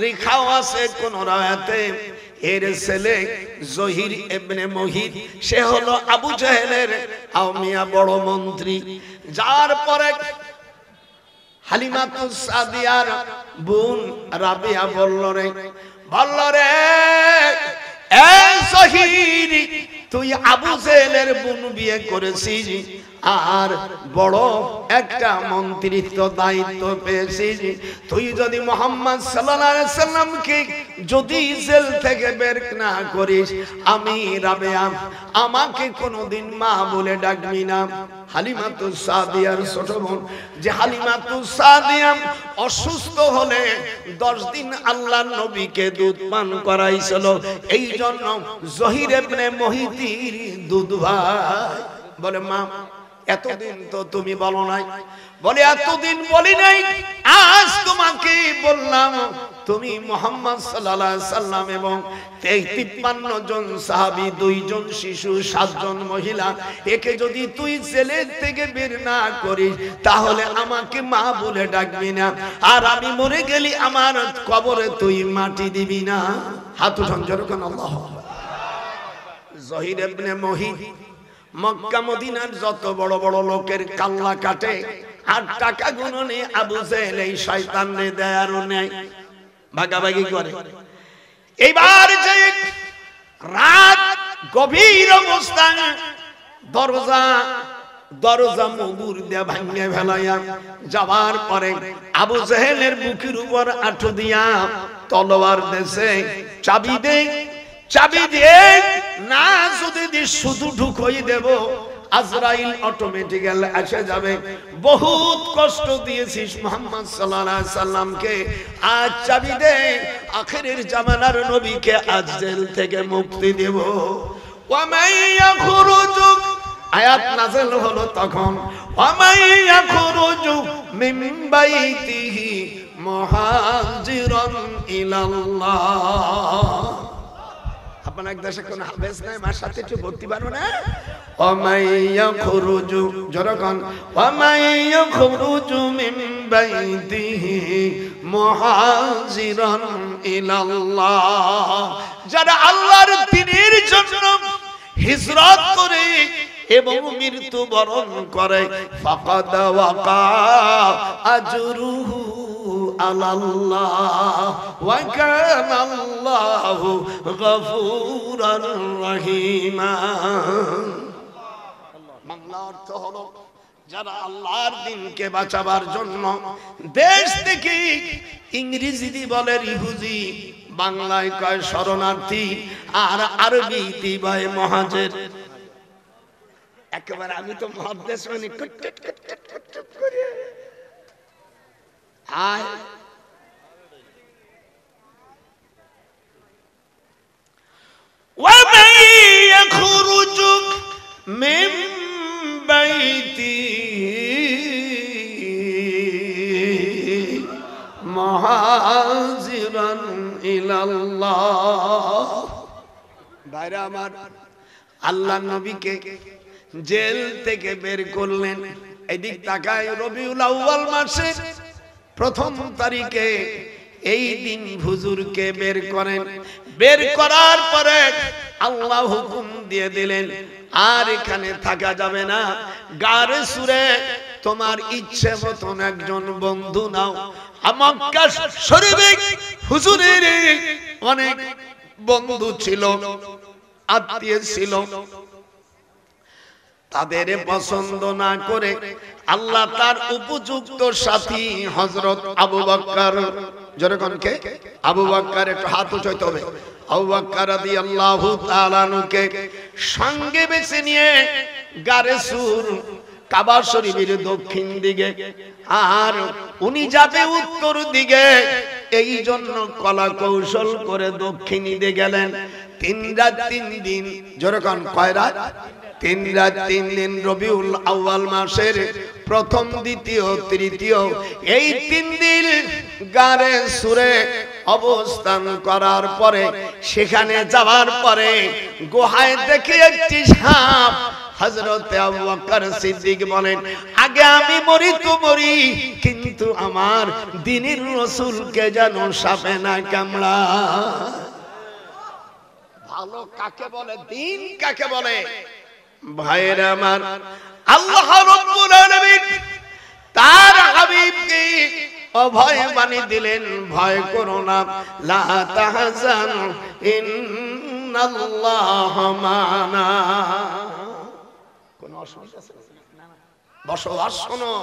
রেখাও আছে কোন রায়াতে। এর ছেলে জহির ইবনে মুহিত, সে হলো আবু জাহেলের আউমিয়া বড় মন্ত্রী। যার পরে হালিমাতুস সাদিয়ার বোন রাবিয়া বলল রে এ জহির, তুই আবু জাহেলের বোন বিয়ে করেছিস আর বড় একটা মন্ত্রিত্ব দায়িত্ব পেয়েছিস। তুই যদি মুহাম্মদ সাল্লাল্লাহু আলাইহি সাল্লামকে যদি জেল থেকে বের না করিস, আমি রাবেয়া আমাকে কোনোদিন মা বলে ডাকবি না। হালিমাতুস সাদিয়ার ছোট বোন, যে হালিমাতুস সাদিয়া অসুস্থ হলে 10 দিন আল্লাহর নবীকে দুধ পান করাইছিল। এই জন্য জহির ইবনে মুহিতির দুধ ভাই বলে, মা এতদিন তো তুমি বলো নাই। বলে এতদিন বলি নাই, আজ তোমাকে বললাম। তুমি মুহাম্মদ সাল্লাল্লাহু আলাইহি সাল্লাম এবং 53 জন সাহাবী, 2 জন শিশু, 7 জন মহিলা, একে যদি তুই জেলের থেকে বের না করিস, তাহলে আমাকে মা বলে ডাকবি না। আর আমি মরে গেলি আমার কবরে তুই মাটি দিবি না। হাত উঠান জোরে করুন আল্লাহু আকবার। জহির ইবনে মুহিত মক্কা মদিনার যত বড় বড় লোকের কাল্লা কাটে, আর টাকা গুণনে আবু জাহেল এই শয়তানরে দেয় আর নেয়, ভাগাভাগি করে। এইবার যে রাত গভীর অবস্থায় দরজা মুগুর দিয়ে ভাঙে ফেলাইয়া যাওয়ার পরে আবু জাহেলের বুকের উপর আঁটু দিয়া তলোয়ার দেশে চাবি দিয়ে না যদি শুধু ঢুকই দেব, আজরাইল অটোমেটিক্যালি এসে যাবে। বহুত কষ্ট দিয়েছিস মুহাম্মদ সাল্লাল্লাহু আলাইহি সাল্লামকে, আজ চাবি দে, আখিরের জামানার নবীকে আজ জেল থেকে মুক্তি দেব। ওয়া মাইয়াখরুজু, আয়াত নাযিল হলো তখন, ওয়া মাইয়াখরুজু মিন বাইতিহি মুহাজিরান ইলাল্লাহ। আপনার দেশে কোন হাফেজ নাই, মার সাথে একটু ভর্তি পারো না? ওমাইয়া খুরুজু জরকান, ওমাইয়া খুরুজু মিন বাইতিহি মুহাজিরান ইলাল্লাহ। যারা আল্লাহর দ্বীনের জন্য হিজরত করে এবং মৃত্যু বরণ করে, ফাকাদ ওয়াকা আজরুহু আলাল্লাহ ওয়া কানাল্লাহু গফুরার রহিমা। বাংলা অর্থ হলো, যারা আল্লাহর দ্বীনকে বাঁচাবার জন্য দেশ থেকে, ইংরেজি বলে রিফিউজি, বাংলায় কয় শরণার্থী, আর আরবিতে বলে মুহাজির। একেবারে আমি তো মুহাদ্দিস মানে কট করে আয় ওয়া মাইয়াখরুজু মিন বাইতি মুহাজিরান ইলাল্লাহ। ভাইরা আমার, আল্লাহ নবীকে জেল থেকে বের করলেন। এদিক তাকায়, রবিউল আউয়াল মাসে 1ম তারিখে এই দিন হুজুরকে বের করেন। বের করার পরে আল্লাহ হুকুম দিয়ে দিলেন, আর এখানে থাকা যাবে না, গারে সুরে তোমার ইচ্ছে মতন একজন বন্ধু নাও। মক্কা শরীফে হুজুরের অনেক বন্ধু ছিল, আত্মীয় ছিল, তাদের পছন্দ না করে আল্লাহ তার উপযুক্ত সাথী হযরত আবু বকর, যেরকম কে আবু বকর, একটু হাত উঠাইতে হবে, আবু বকর রাদিয়াল্লাহু তাআলা আনহুকে সঙ্গে বেছে নিয়ে গারে সুর কাবা শরীফের দক্ষিণ দিকে, আর উনি যাবে উত্তর দিকে, এই জন্য কলা কৌশল করে দক্ষিণ দিকে গেলেন। 3 রাত 3 দিন, যেরকম কয় রাত? 3 রাত 3 দিন রবিউল আউয়াল মাসের প্রথম, দ্বিতীয়, তৃতীয়, এই 3 দিন গারে সুরে অবস্থান করার পরে, সেখানে যাওয়ার পরে গুহায় দেখে একটি সাপ। হযরত আবু বকর সিদ্দিক বলেন, আগে আমি মরি তো মরি, কিন্তু আমার দ্বীনের রাসূলকে যেন সাপে না কামড়ায়। ভালো কাকে বলে, দ্বীন কাকে বলে? ভাইরা আমার, আল্লাহ রাব্বুল আলামিন তার হাবিবকে অভয় বাণী দিলেন, ভয় করো না, লা তাহজান ইন্নাল্লাহ মা'ানা। কোন অসুবিধা আছে? না না, বসো আর শোনো,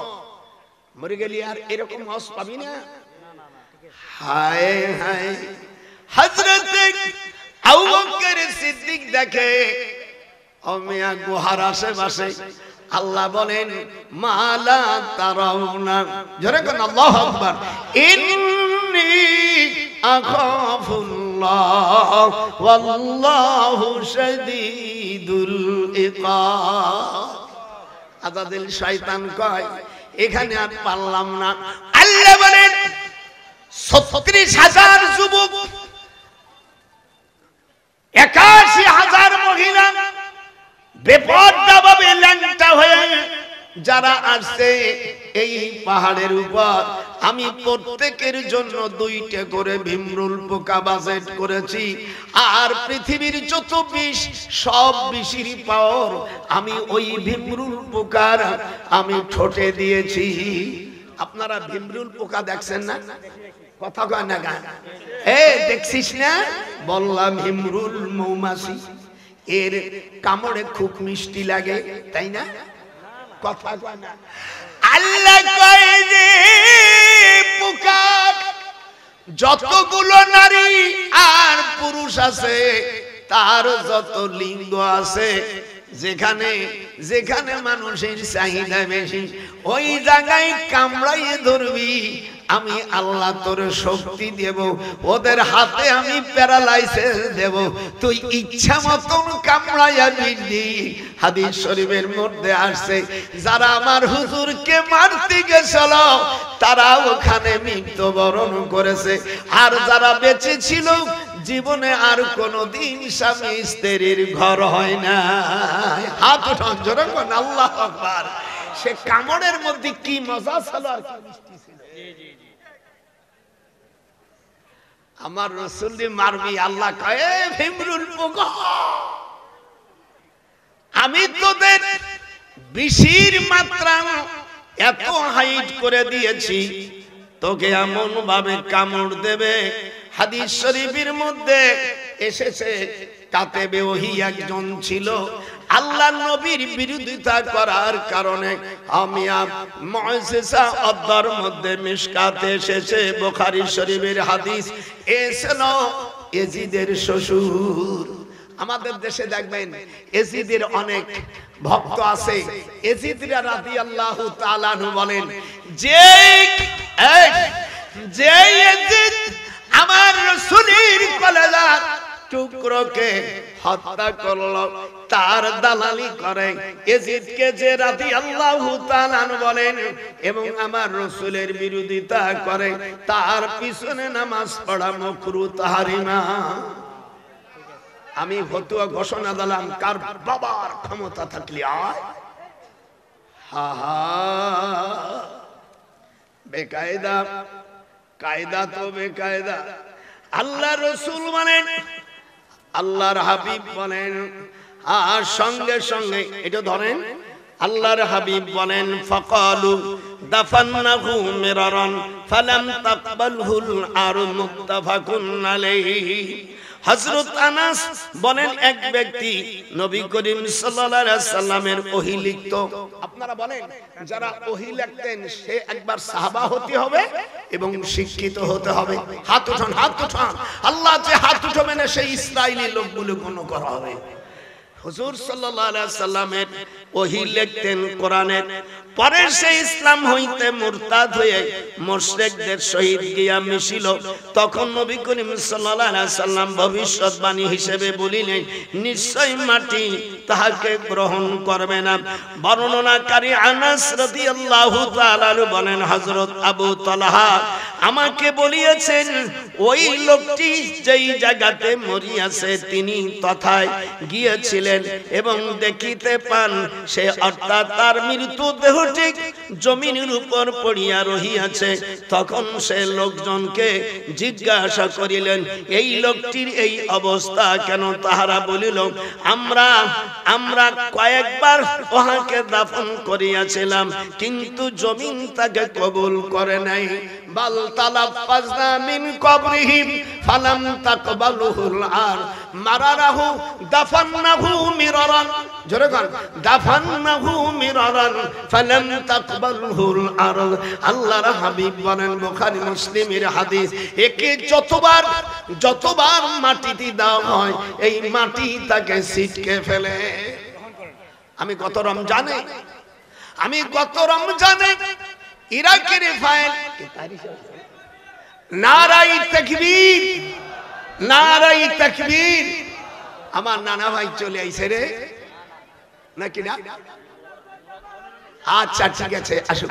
মরে গেলি আর এরকম হস পাবি না। হায় হায়, হযরত আবু বকর সিদ্দিক দেখে অমিয়া গুহার আশেপাশে, আল্লাহ বলেন মালা তারাউনা, জোরে কোন আল্লাহু আকবার, ইন্নী আখাফুল্লাহ ওয়াল্লাহু শাদীদুল ইকাব। আজাদিল শয়তান কয়, এখানে আর পারলাম না। আল্লাহ বলেন ৩৬,০০০ যুবক, ৮১,০০০ মহিলা বেপরোয়াভাবে ল্যাংটা হয়ে যারা আসছে এই পাহাড়ের উপর, আমি প্রত্যেকের জন্য 2টা করে ভীমরুল পোকা বাজেট করেছি, আর পৃথিবীর যত বিষ সব বিষের পাওয়ার আমি ওই ভীমরুল পোকার আমি ঠোঁটে দিয়েছি। আপনারা ভীমরুল পোকা দেখছেন না? কথা কয় না গান, দেখছিস না? বললাম ভীমরুল মৌমাছি, এর কামড়ে খুব মিষ্টি লাগে, তাই না? কথা কয় না। আল্লাহ কয় যে পোকা যতগুলো নারী আর পুরুষ আছে, তার যত লিঙ্গ আছে, যেখানে যেখানে মানুষের চাহিদা বেশি, ওই জায়গায় কামড়াইয়ে ধরবি, আমি আল্লাহ তোর শক্তি দেব, ওদের হাতে আমি প্যারালাইসিস দেব, তুই ইচ্ছা মতন কামড়াইয়া দিবি। হাদিস শরীফের মধ্যে আসছে, যারা আমার হুজুরকে মারতে গেছিল তারা ওখানে মৃত্যুবরণ করেছে, আর যারা বেঁচে ছিল জীবনে আর কোনদিন স্বামী স্ত্রীর ঘর হয় না। হাত উঠান জোরে কোন আল্লাহু আকবার। সে কামড়ের মধ্যে কি মজা ছিল আর কি মিষ্টি ছিল। আমার রাসূলকে মারবি, আল্লাহ কয় ভীমরুল পোকা, আমি তোদের বিষের মাত্রা এত হাইট করে দিয়েছি, তোকে এমন ভাবে কামড় দেবে। হাদিস শরীফের মধ্যে এসেছে, কাতেবে ওহী একজন ছিল, আল্লাহর নবীর বিরোধিতা করার কারণে আমিয়া মুআজ্জিজা আদ-দার মধ্যে মিশকাতে এসেছে, বুখারী শরীফের হাদিস, এসেন ইয়াজিদের শ্বশুর। আমাদের দেশে দেখবেন ইয়াজিদের অনেক ভক্ত আছে। ইয়াজিদ রাদিয়াল্লাহু তাআলা আনহু বলেন, যে ইয়াজিদ আমার রাসূলের কলেজা টুকরোকে হত্যা করলো, তার দালালি করে ইয়াজিদকে যে রাদিয়াল্লাহু তাআলা আনহু বলেন, এবং আমার রাসূলের বিরোধিতা করে, তার পিছনে নামাজ পড়া মাকরুহ তাহরিমা। আমি ফতোয়া ঘোষণা দিলাম, কার বাবার ক্ষমতা থাকলে আয়। হা হা, বেকায়দা, কায়দা তো বেকায়দা। আল্লাহ রাসূল বলেন, আল্লাহর হাবিব বলেন, আর সঙ্গে সঙ্গে এটা ধরেন, আল্লাহর হাবিব বলেন, ফাকালু দাফান্নাহু মিরারান ফালাম তাকবালহুল আর মুত্তাফাকুন আলাইহি। হযরত আনাস বলেন এক ব্যক্তি নবী করিম সাল্লাল্লাহু আলাইহি সাল্লামের ওহী লিখত। আপনারা বলেন যারা ওহী লিখতেন সে একবার সাহাবা হতে হবে এবং শিক্ষিত হতে হবে। হাত উঠান, হাত উঠান। আল্লাহ যে হাত উঠাবে না সেই ইসরাইলি লোকগুলো কোন করা হবে। হুজুর সাল্লাল্লাহু আলাইহি সাল্লামের ওহী লিখতেন কোরআনের, পরে সে ইসলাম হইতে মুরতাদ হয়ে মুশরিকদের সহিত গিয়া মিশিল। তখন নবী করিম সাল্লাল্লাহু আলাইহি সাল্লাম ভবিষ্যৎবাণী হিসেবে বলিলেন, নিশ্চয় মাটি তাহাকে গ্রহণ করবে না। বর্ণনাকারী আনাস রাদিয়াল্লাহু তাআলা বলেন, হযরত আবু তালহা আমাকে বলিয়েছেন ওই লোকটি যেই জায়গাতে মরিয়াছে তিনি তথায় গিয়েছিলেন এবং দেখিতে পান সে অর্থাৎ তার মৃত্যু দেহটি জমিনের উপর পড়িয়া রহিয়াছে। তখন সে লোকজনকে জিজ্ঞাসা করিলেন, এই লোকটির এই অবস্থা কেন? তাহারা বলিল, আমরা কয়েকবার ওহাকে দাফন করিয়াছিলাম কিন্তু জমিন তাকে কবুল করে নাই। বাল তালাফাজনা মিন কবরিহিম ফালাম তাকবালুহুল আর মারারাহু দাফান্নাহু মিরারান। জোরে বল, দাফান্নাহু মিরারান ফালাম তাকবালুহুল আর। আল্লাহর হাবিব বলেন, বুখারী মুসলিমের হাদিস, একে যতবার মাটিতে দেওয়া হয় এই মাটি তাকে ছিটকে ফেলে। আমি গত রমজানে ইরাকের ফাইল নারাই তাকবীর, নারাই তাকবীর। আমার নানা ভাই চলে আইছে রে নাকি না? আচ্ছা ঠিক আছে, আসুন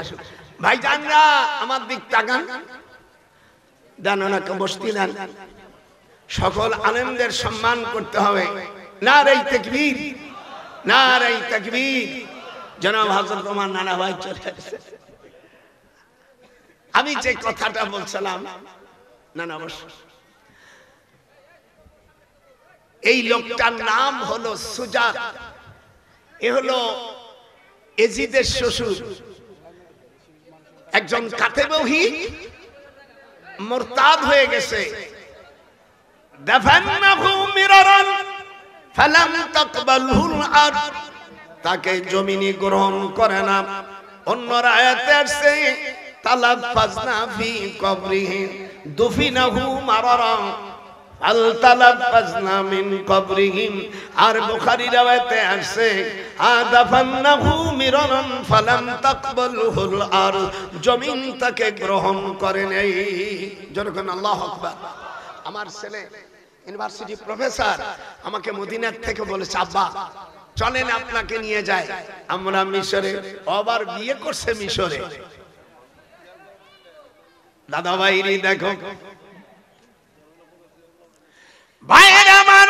ভাই যান না, আমার দিক তাকান, জানো না বসতি দেন। সকল আলেমদের সম্মান করতে হবে। নারাই তাকবীর, নারাই তাকবীর। জনাব হযরত আমার নানা ভাই চলে আসছে। আমি যে কথাটা বলছিলাম, নানা বস, এই লোকটার নাম হলো সুজাত। এ হলো এজিদের শ্বশুর, একজন কাতেবে ওহী, মুরতাদ হয়ে গেছে। দাফান্নাহু মিরারান ফালাম তাকবালহুল আর, তাকে জমিনে গ্রহণ করে না। অন্য আয়াতে আছে তালাফাজনা ফি কবরিহি দুফিনাহু মারারান আল তালাফাজনা মিন কবরিহিম। আর বুখারী riwayate আছে আদাফান্নাহু মিরারান ফালাম তাকবালহুল আর, জমিন তাকে গ্রহণ করে নাই। যখন আল্লাহু আকবার। আমার ছেলে ইউনিভার্সিটি প্রফেসর আমাকে মদিনার থেকে বলেছে, আব্বা চলেন আপনাকে নিয়ে যাই আমরা মিশরে। আবার বিয়ে করছে মিশরে। দাদা ভাইরি দেখো ভাইরা আমার,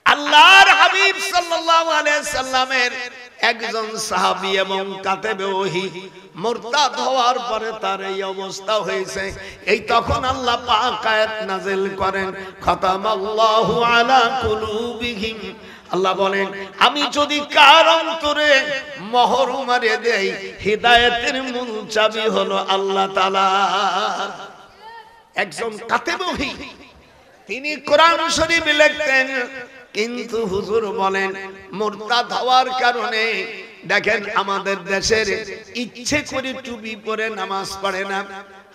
আল্লাহর হাবিব সাল্লাল্লাহু আলাইহি সাল্লামের একজন সাহাবী এবং কাতেবে ওহী মুরতাদ হওয়ার পরে তার এই অবস্থা হয়েছে। এই তখন আল্লাহ পাক আয়াত নাযিল করেন, খাতামাল্লাহু আলা কুলুবিহিম। আল্লাহ বলেন, আমি যদি কার অন্তরে মোহর মারে দেই, হিদায়াতের মূল চাবি হলো আল্লাহ তাআলা। একজন কাতেবে ওহী, তিনি কোরআন শরীফ লিখতেন, কিন্তু হুজুর বলেন মুরতাদ হওয়ার কারণে দেখেন আমাদের দেশের ইচ্ছে করে টুপি পরে নামাজ পড়ে না,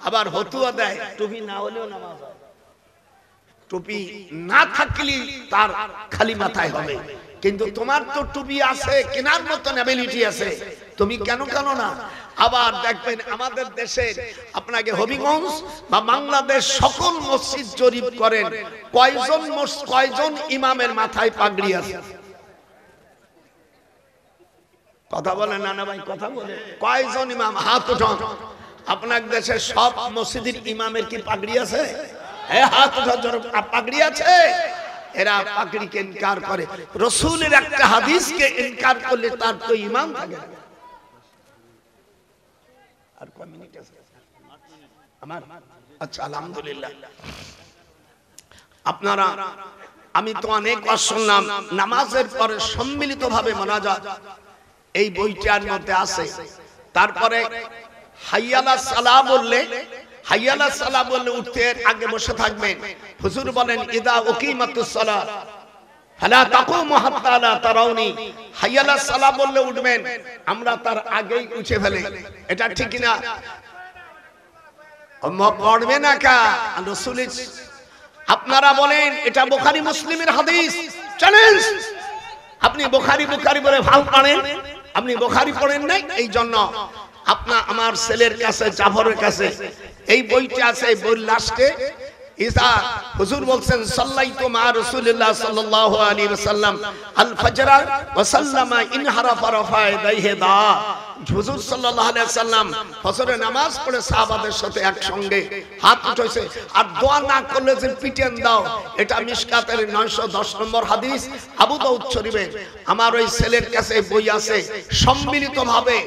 আবার হতুয়া দেয় টুপি না হলেও নামাজ হয়। টুপি না থাকলে তার খালি মাথায় হবে, কিন্তু তোমার তো টুপি আছে, কেনার মতো অ্যাবিলিটি আছে, তুমি কেন না? আবার দেখবেন আমাদের দেশের, আপনাকে হবিগঞ্জ বা বাংলাদেশ সকল মসজিদ জরিপ করেন, কয়জন ইমামের মাথায় পাগড়ি আছে? কথা বলেন নানা ভাই, কথা বলে কয়জন ইমাম? হাত উঠান। আপনার দেশের সব মসজিদের ইমামের কি পাগড়ি আছে? হাত উঠান। পাগড়ি আছে? এরা পাগড়িকে ইনকার করে। রাসূলের একটা হাদিসকে ইনকার করলে তার তো ঈমান থাকে না। আর কয় মিনিট আছে আমার? আচ্ছা, আলহামদুলিল্লাহ। আপনারা, আমি তো অনেক ওয়াজ শুনলাম নামাজের পরে সম্মিলিতভাবে মুনাজাত, এই বইটার মধ্যে আছে। তারপরে হাইয়া আলাস সালাহ বললে হাইয়া আলাস সালাহ বললে উঠতে আগে বসে থাকবেন। হুজুর বলেন ইদা উকিমাতুস সালাত ফালা তাকুমু হাত্তা লা তারাউনি, হাইয়া আলাস সালাহ বললে উঠবেন, আমরা তার আগেই উঠে ফেলে। এটা ঠিক না? পড়বে না কা রাসূল, আপনারা বলেন এটা বুখারী মুসলিমের হাদিস, চ্যালেঞ্জ। আপনি বুখারী বলে ভাল পড়েন, আপনি বুখারী পড়েন নাই, এই জন্য আপনার আমার ছেলের কাছে জাফরের কাছে এই বইটা আছে। এই বই লাস্টে ইসা হুজুর বলছেন সাল্লাইতু মা রাসূলিল্লাহ সাল্লাল্লাহু আলাইহি ওয়াসাল্লাম আল ফজর ওয়া সাল্লামা ইন হারাফা রাফা ইয়াদাইহি দা। হুজুর সাল্লাল্লাহু আলাইহি ওয়াসাল্লাম ফজরের নামাজ পড়ে সাহাবাদের সাথে একসঙ্গে হাত উঠাইছে, আর দোয়া না করলে যে পিটেন দাও। এটা মিশকাতের 910 নম্বর হাদিস, আবু দাউদ শরীফে। আমার ওই ছেলের কাছে বই আছে, সম্মিলিতভাবে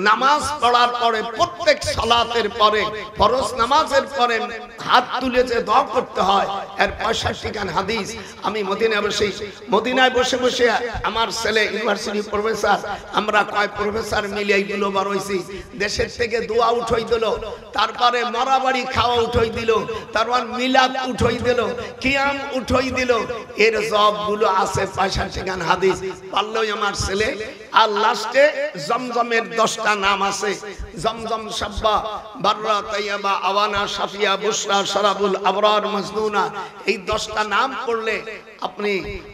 নামাজ পড়ার পরে প্রত্যেক সালাতের পরে ফরজ নামাজের পরে হাত তুলে যে দোয়া করতে হয়, এর 65 খান হাদিস। আমি মদিনায় বসে বসে আমার ছেলে ইউনিভার্সিটি প্রফেসর, আমরা কয় প্রফেসর মিলে এইগুলো বার হইছি। দেশের থেকে দোয়া উঠাই দিল, তারপরে মরাবাড়ি খাওয়া উঠাই দিল, তারপর মিলাদ উঠাই দিল, কিয়াম উঠাই দিল। এর সবগুলো আছে 65 খান হাদিস, পারলই আমার ছেলে। আর লাস্টে জমজমের 10টা নাম আছে, জমজম, সাব্বা, বাররা, তাইয়্যিবা, আওয়ানা, শাফিয়া, বুশরা, শারাবুল আবরার, মাজনুনা। এই 10টা নাম পড়লে আপনি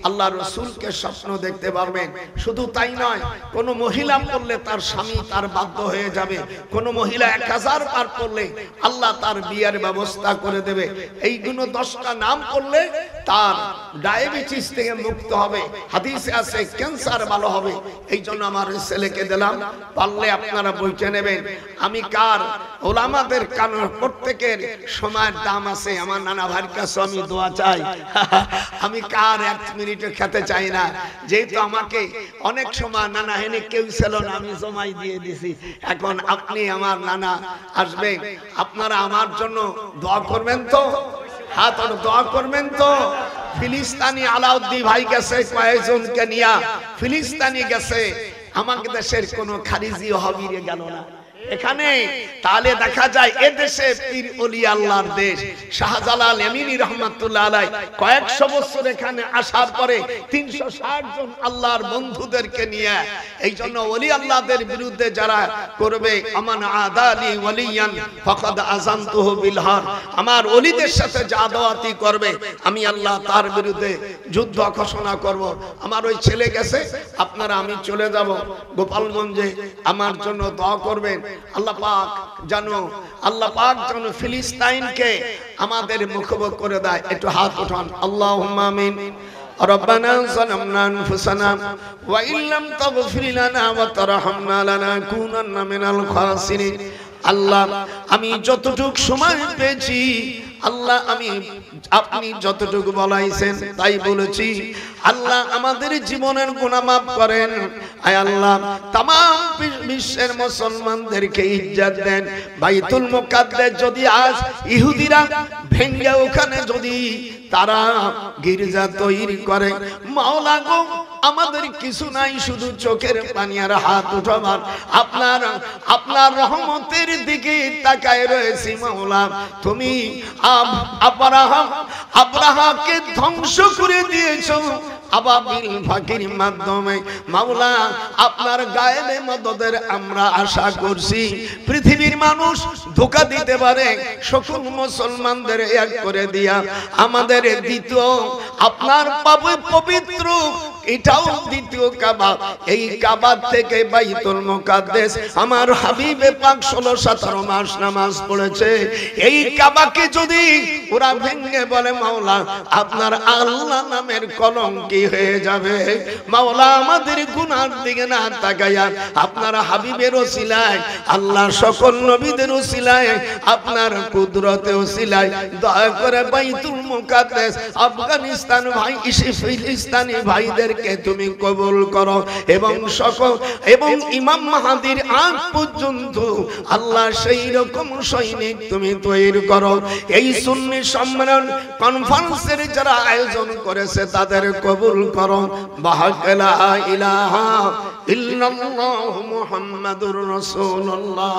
আল্লাহ রাসূলকে স্বপ্ন দেখতে পারবেন। শুধু তাই নয়, কোন মহিলা পড়লে তার স্বামী তার বাধ্য হয়ে যাবে। কোন মহিলা 1000 বার পড়লে আল্লাহ তার বিয়ের ব্যবস্থা করে দেবে। এইগুলো 10টা নাম পড়লে তার ডায়াবেটিস থেকে মুক্ত হবে। হাদিসে আছে ক্যান্সার ভালো হবে। এই জন্য আমার ছেলেকে দিলাম, পারলে আপনারা বইটা নেবেন। আমি কার ওলামাদের কান প্রত্যেকের সময়ের দাম আছে। আমার নানা ভাইয়ের কাছে আমি দোয়া চাই। আমি কার 1 মিনিটও খেতে চাই না, যেহেতু আমাকে অনেক সময় নানা হেনে কেউ ছিল না, আমি জমাই দিয়ে দিছি। এখন আপনি আমার নানা আসবেন, আপনারা আমার জন্য দোয়া করবেন তো? হাত দোয়া করবেন তো? ফিলিস্তিনি আলাউদ্দিন ভাই গেছে কয়েকজনকে নিয়ে, ফিলিস্তিনি গেছে। আমাদের দেশের কোন খারিজি ওয়াহাবিরে গেল না এখানে। তাহলে দেখা যায় এ দেশে পীর ওলি আল্লাহর দেশ। শাহজালাল এমিনী রহমাতুল্লাহ আলাইহি কয়েকশো বছর এখানে আসার পরে 360 জন আল্লাহর বন্ধুদেরকে নিয়ে, এই জন্য ওলি আল্লাহদের বিরুদ্ধে যারা করবে, আমান আদালি ওয়ালিয়ান ফাকাদ আযানতুহু বিল হার, আমার ওলিদের সাথে জাদওয়াতি করবে, আমি আল্লাহ তার বিরুদ্ধে যুদ্ধ ঘোষণা করব। আমার ওই ছেলে গেছে, আপনারা আমি চলে যাব গোপালগঞ্জে, আমার জন্য দোয়া করবেন। আল্লাহ পাক যেন ফিলিস্তিনকে আমাদের মুখোমুখি করে দেয়। একটু হাত উঠান, আল্লাহুম্মা আমিন। ربنا ظلمنا أنفسنا وإن لم تغفر لنا وترحمنا لنكونن من الخاسرين। আল্লাহ আমি যতটুকু সময় পেয়েছি, আল্লাহ আপনি যতটুকু বলাইছেন তাই বলেছি। আল্লাহ আমাদের জীবনের গুনাহ মাফ করেন। আয় আল্লাহ तमाम বিশ্বের মুসলমানদেরকে ইজ্জত দেন। বাইতুল মুকাদ্দাস যদি আজ ইহুদিরা ভেঙে ওখানে যদি তারা গির্জা তৈরি করে, মাওলা গো আমাদের কিছু নাই, শুধু চোখের পানি আর হাত উঠাবার। আপনার রহমতের দিকে তাকায় রয়েছি মাওলা। তুমি আব্রাহাকে ধ্বংস করে দিয়েছো আবাবিল ফাকির মাধ্যমে। মাওলা আপনার গায়েবে মদদের আমরা আশা করছি। পৃথিবীর মানুষ ধোঁকা দিতে পারে, সকল মুসলমানদের এক করে দিয়া আমাদের দ্বিতীয় আপনার পবিত্র, এটাও দ্বিতীয় কাবা, এই কাবা থেকে বাইতুল মুকাদ্দাস আমার হাবিবে পাক 16-17 মাস নামাজ পড়েছে। এই কাবাকে যদি ওরা ভেঙে বলে মাওলা আপনার আল্লাহ নামের কলঙ্কি হয়ে যাবে। মাওলা আমাদের গুনার দিকে না তাকায়া আপনার হাবিবের ওসিলায়, আল্লাহ সকল নবীদের ওসিলায়, আপনার কুদরতে ওসিলায় দয়া করে বাইতুল মুকাদ্দাস আফগানিস্তান ভাই ফিলিস্তিনি ভাইদেরকে তুমি কবুল করো, এবং ইমাম মাহাদির আগ পর্যন্ত আল্লাহ সেই রকম সৈনিক তুমি তৈরি করো। এই সুন্নি সম্মেলন কনফারেন্সের যারা আয়োজন করেছে তাদের কবুল করো। বাহাক্কা ইলাহা ইল্লাল্লাহু মুহাম্মাদুর রাসূলুল্লাহ।